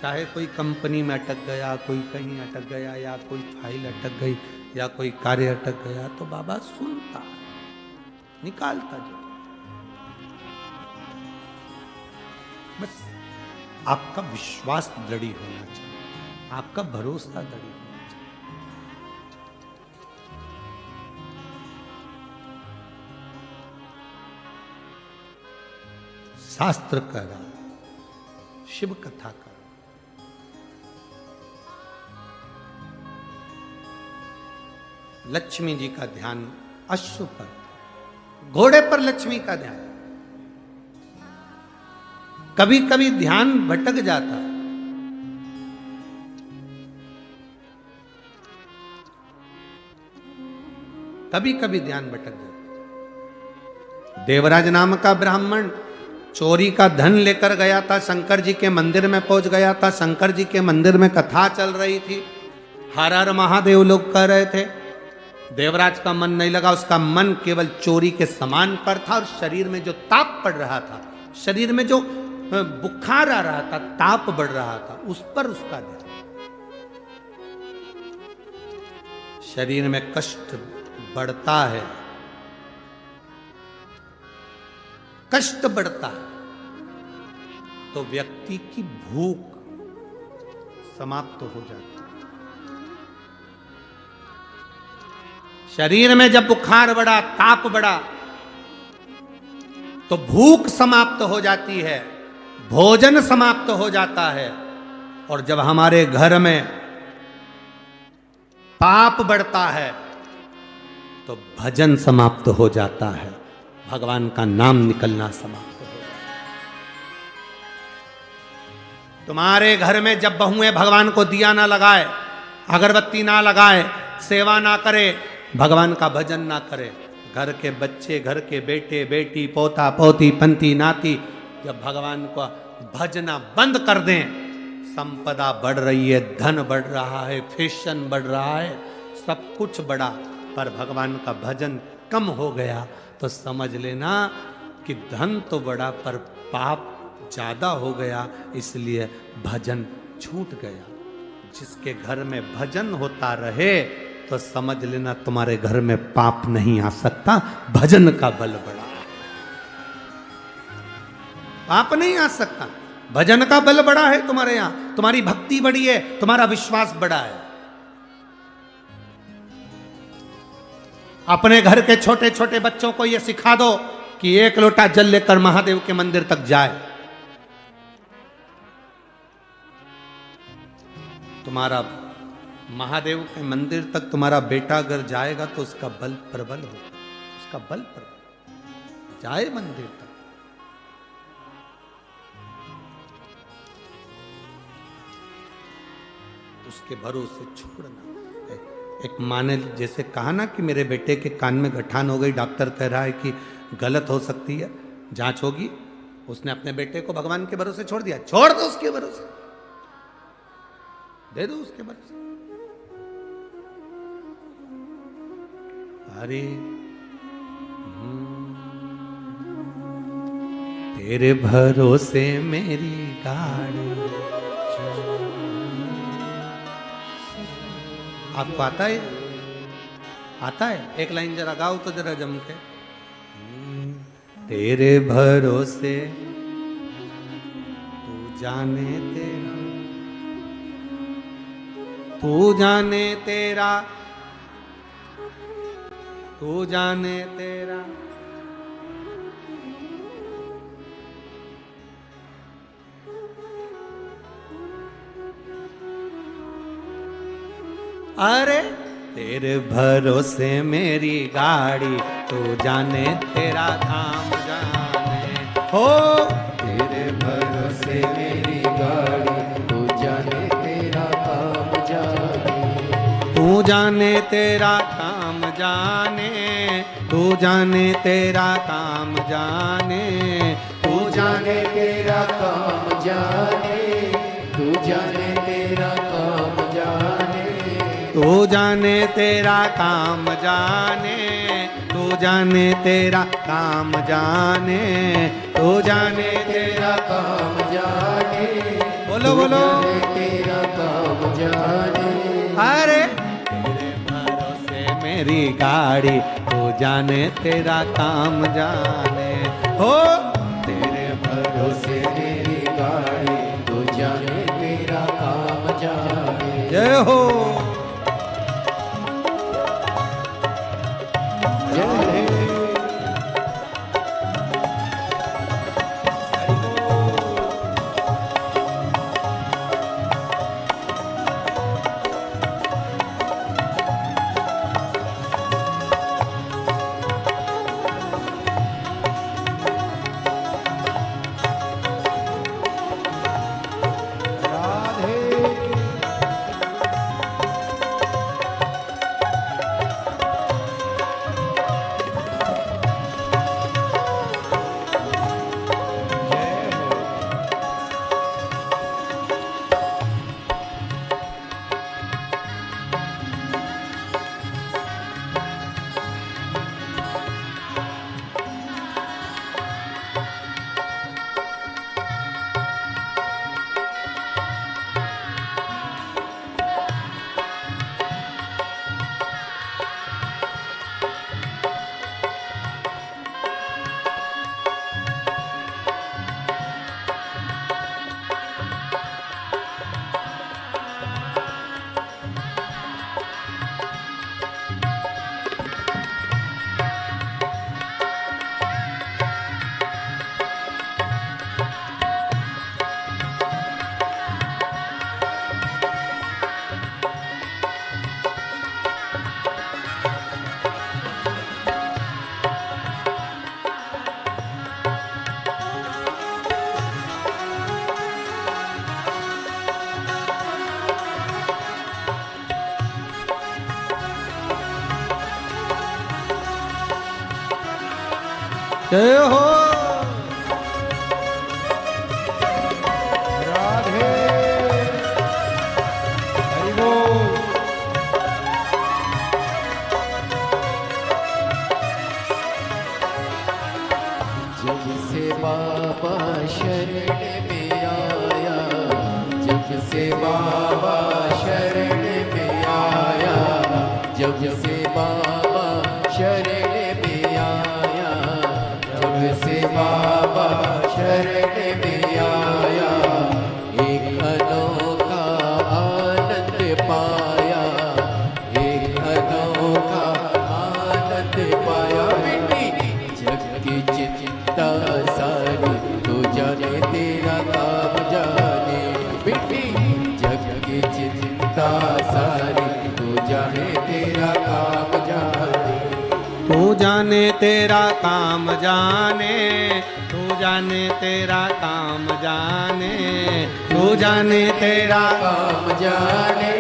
S1: चाहे कोई कंपनी में अटक गया, कोई कहीं अटक गया, या कोई फाइल अटक गई, या कोई कार्य अटक गया, तो बाबा सुनता, निकालता जो। बस आपका विश्वास दृढ़ होना चाहिए, आपका भरोसा दृढ़ होना चाहिए। शास्त्र कह रहा, शिव कथा कर, लक्ष्मी जी का ध्यान अश्व पर, घोड़े पर लक्ष्मी का ध्यान। कभी कभी ध्यान भटक जाता है, कभी कभी ध्यान भटक जाता। देवराज नाम का ब्राह्मण चोरी का धन लेकर गया था, शंकर जी के मंदिर में पहुंच गया था। शंकर जी के मंदिर में कथा चल रही थी, हर हर महादेव लोग कह रहे थे। देवराज का मन नहीं लगा, उसका मन केवल चोरी के सामान पर था, और शरीर में जो ताप पड़ रहा था, शरीर में जो बुखार आ रहा था, ताप बढ़ रहा था, उस पर उसका ध्यान। शरीर में कष्ट बढ़ता है, कष्ट बढ़ता है, तो व्यक्ति की भूख समाप्त हो जाती है। शरीर में जब बुखार बढ़ा, ताप बढ़ा, तो भूख समाप्त हो जाती है, भोजन समाप्त हो जाता है। और जब हमारे घर में पाप बढ़ता है, तो भजन समाप्त हो जाता है, भगवान का नाम निकलना समाप्त हो जाता है। तुम्हारे घर में जब बहुएं भगवान को दिया ना लगाए, अगरबत्ती ना लगाए, सेवा ना करे, भगवान का भजन ना करे, घर के बच्चे, घर के बेटे बेटी, पोता पोती, पंती नाती जब भगवान को भजना बंद कर दें, संपदा बढ़ रही है, धन बढ़ रहा है, फैशन बढ़ रहा है, सब कुछ बढ़ा, पर भगवान का भजन कम हो गया, तो समझ लेना कि धन तो बढ़ा पर पाप ज्यादा हो गया, इसलिए भजन छूट गया। जिसके घर में भजन होता रहे तो समझ लेना तुम्हारे घर में पाप नहीं आ सकता, भजन का बल बढ़ा, पाप नहीं आ सकता, भजन का बल बढ़ा है तुम्हारे यहां, तुम्हारी भक्ति बढ़ी है, तुम्हारा विश्वास बढ़ा है। अपने घर के छोटे छोटे बच्चों को यह सिखा दो कि एक लोटा जल लेकर महादेव के मंदिर तक जाए, तुम्हारा महादेव के मंदिर तक तुम्हारा बेटा अगर जाएगा तो उसका बल प्रबल होगा, उसका बल प्रबल जाए मंदिर तक। उसके भरोसे छोड़ना। एक माँ ने जैसे कहा ना कि मेरे बेटे के कान में गठान हो गई, डॉक्टर कह रहा है कि गलत हो सकती है, जांच होगी, उसने अपने बेटे को भगवान के भरोसे छोड़ दिया। छोड़ दो उसके भरोसे, दे दो उसके भरोसे। अरे तेरे भरोसे मेरी गाड़ी। आपको आता है? आता है? एक लाइन जरा गाओ तो जरा जम के। तेरे भरोसे तू जाने तेरा, तू जाने तेरा, तू जाने तेरा। अरे तेरे भरोसे मेरी गाड़ी, तू जाने तेरा काम जाने। हो
S2: तेरे भरोसे मेरी गाड़ी, तू जाने तेरा काम जाने।
S1: तू जाने तेरा काम जाने, तू जाने तेरा काम जाने,
S2: तू जाने तेरा काम जाने, तू जाने तेरा काम जाने।
S1: तू जाने तेरा काम जाने, तू जाने तेरा काम जाने, तू जाने
S2: तेरा काम जाने।
S1: बोलो
S2: तू
S1: बोलो।
S2: जाने तेरा काम जाने,
S1: अरे तेरे भरोसे मेरी गाड़ी, तू जाने तेरा काम जाने। हो
S2: तेरे भरोसे मेरी गाड़ी, तू जाने तेरा काम जाने।
S1: जय हो।
S2: जय
S1: जय हो।
S2: राधे हरि बोल। जब से बाबा शरण में आया, जब से बाबा शरण में आया, जब से बाबा शरण में आया, जब से बाबा शरण में आया, एक अनोखा आनंद पाया, एक अनोखा आनंद पाया। बेटी जग की चिंता सारी, तू जाने तेरा काम जाने। बेटी जग की चिंता सारी, तू जाने तेरा काम जाने।
S1: तू जाने तेरा काम जाने, तू जाने तेरा काम जाने, तू जाने तेरा
S2: काम जाने,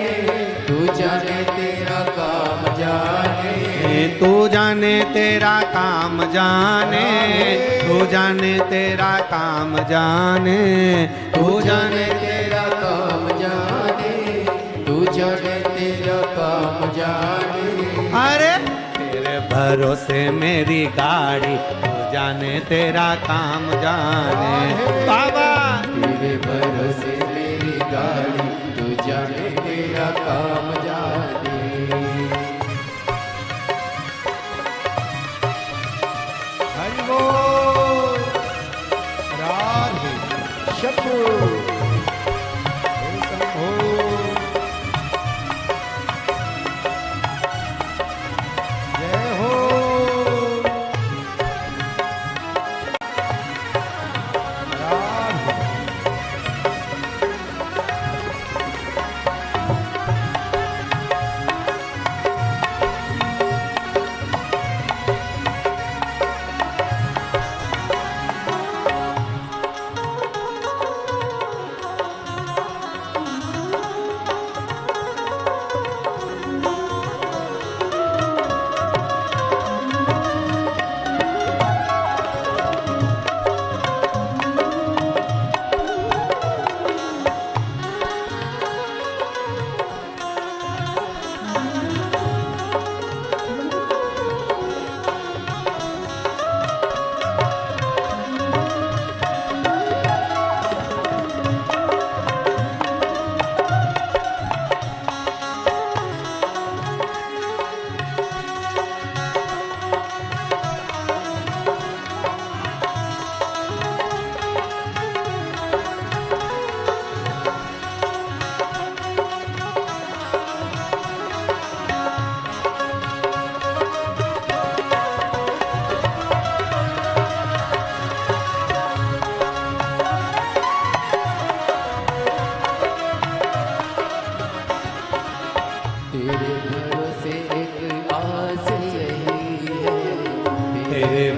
S2: तू जाने तेरा काम जाने।
S1: तू जाने तेरा काम जाने, तू जाने तेरा काम जाने,
S2: तू जाने तेरा काम जाने, तू जाने तेरा काम जाने।
S1: अरे तेरे भरोसे मेरी गाड़ी, तू जाने तेरा काम जाने। बाबा
S2: तेरे भरोसे मेरी गाड़ी, तू जाने तेरा काम जाने। हरि बोल। राधे शंभू शंभू। जय हो। राधे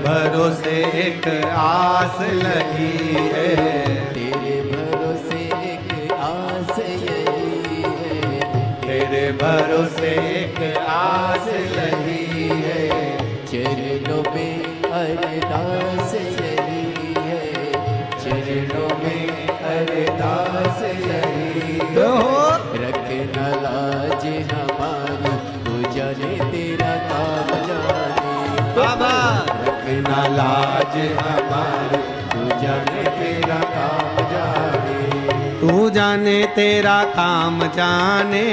S1: भरोसे एक आस लगी है,
S2: तेरे भरोसे एक आस यही है,
S1: तेरे भरोसे एक आस लगी है,
S2: चरणों में अरदास यही है, चरणों में अरदास यही है। रखना लाज हमारी, तू जाने तेरा काम जाने
S1: बाबा
S2: रखना लाज हमारी, तू जाने तेरा काम जाने।
S1: तू जाने तेरा काम जाने,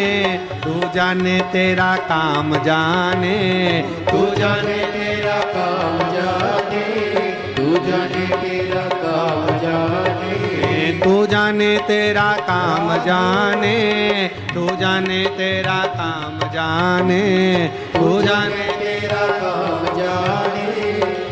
S1: तू जाने तेरा काम जाने,
S2: तू जाने तेरा काम जाने, तू जाने तेरा काम जाने,
S1: तू जाने तेरा काम जाने, तू जाने तेरा काम जाने, तू जाने
S2: तेरा काम जाने,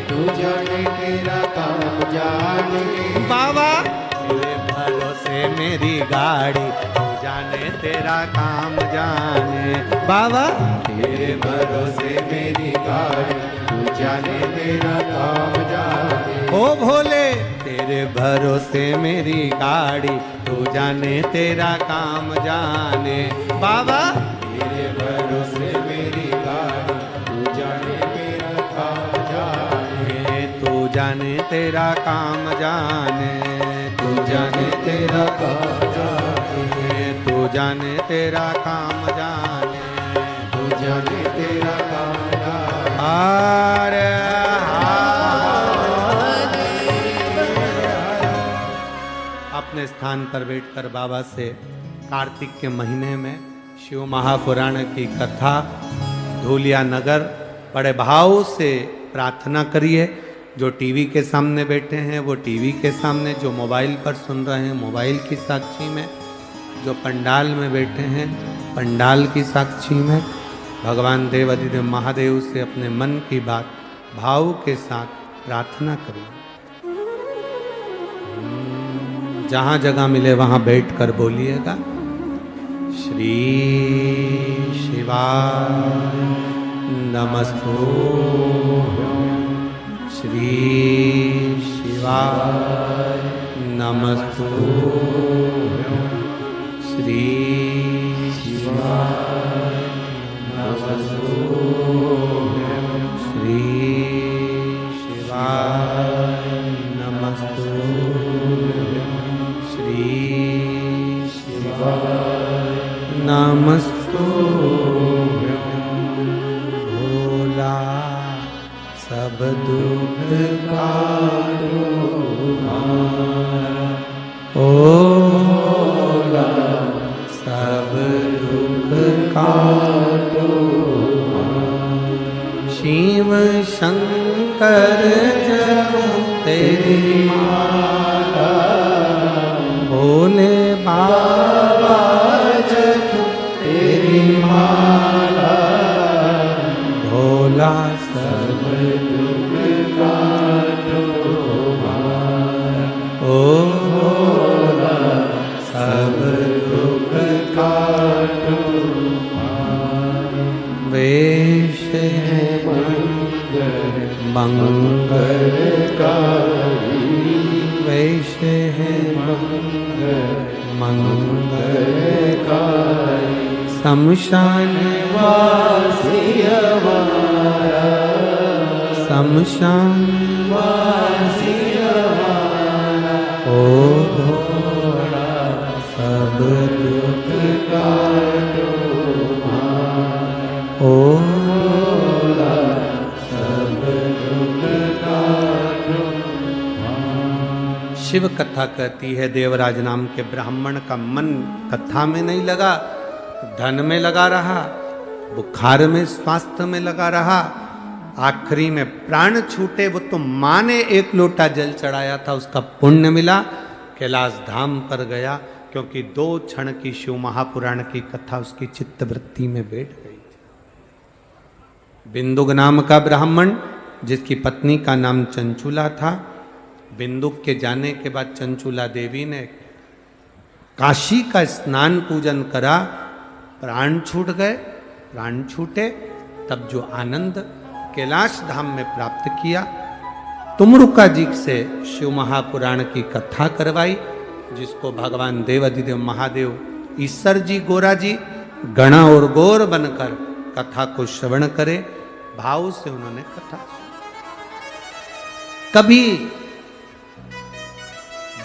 S2: तू जाने तेरा काम जाने।
S1: बाबा तेरे भरोसे मेरी गाड़ी, तू जाने तेरा काम जाने, बाबा
S2: तेरे भरोसे मेरी गाड़ी, तू जाने तेरा काम जाने।
S1: ओ भोले तेरे भरोसे मेरी गाड़ी, तू जाने तेरा काम जाने, बाबा
S2: तेरे भरोसे मेरी गाड़ी, तू जाने तेरा काम जाने,
S1: तू जाने तेरा काम जाने, तू जाने तेरा
S2: काम जाने,
S1: तू जाने तेरा काम जाने,
S2: तू जाने तेरा काम जाने।
S1: हर अपने स्थान पर बैठकर बाबा से कार्तिक के महीने में शिव महापुराण की कथा धूलिया नगर बड़े भाव से प्रार्थना करिए। जो टीवी के सामने बैठे हैं वो टीवी के सामने, जो मोबाइल पर सुन रहे हैं मोबाइल की साक्षी में, जो पंडाल में बैठे हैं पंडाल की साक्षी में, भगवान देवाधिदेव महादेव से अपने मन की बात भाव के साथ प्रार्थना करिए। जहाँ जगह मिले वहाँ बैठकर बोलिएगा श्री शिवाय नमस्तुभ्यं, श्री शिवाय नमस्तुभ्यं, श्री शिवाय नमस्तुभ्यं, श्री शिवाय नमस्तुभ्यं, श्री शिवाय नमस्तुभ्यं। भोला सब दुख काटो हमारा, ओ भोला सब दुख काटो हमारा। शिव शंकर जब तेरी माला, भोले बाबा जब तेरी माला, भोला सब दुख काटो हमारा, ओ भोला सब दुख काटो हमारा। वेश है मंगलकारी, वेश है मंगलकारी, शमशान वासी हमारा, शमशान वासी हमारा, ओ भोला सब दुख काटो हमारा, ओ भोला सब दुख काटो हमारा। शिव कथा कहती है देवराज नाम के ब्राह्मण का मन कथा में नहीं लगा, धन में लगा रहा, बुखार में स्वास्थ्य में लगा रहा, आखिरी में प्राण छूटे। वो तो माँ ने एक लोटा जल चढ़ाया था, उसका पुण्य मिला, कैलाश धाम पर गया, क्योंकि 2 क्षण की शिव महापुराण की कथा उसकी चित्तवृत्ति में बैठ गई थी। बिंदुक नाम का ब्राह्मण जिसकी पत्नी का नाम चंचुला था, बिंदुक के जाने के बाद चंचुला देवी ने काशी का स्नान पूजन करा, प्राण छूट गए। प्राण छूटे तब जो आनंद कैलाश धाम में प्राप्त किया तुमरुका जी से शिव महापुराण की कथा करवाई, जिसको भगवान देवाधिदेव महादेव ईश्वर जी गोरा जी गणा और गौर बनकर कथा को श्रवण करे। भाव से उन्होंने कथा सुनी। कभी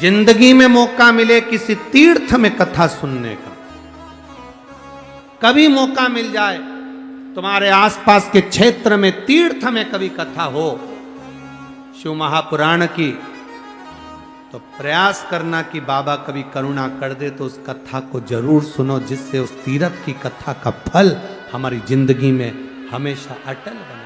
S1: जिंदगी में मौका मिले किसी तीर्थ में कथा सुनने का, कभी मौका मिल जाए तुम्हारे आसपास के क्षेत्र में तीर्थ में कभी कथा हो शिव महापुराण की, तो प्रयास करना कि बाबा कभी करुणा कर दे तो उस कथा को जरूर सुनो, जिससे उस तीर्थ की कथा का फल हमारी जिंदगी में हमेशा अटल बना।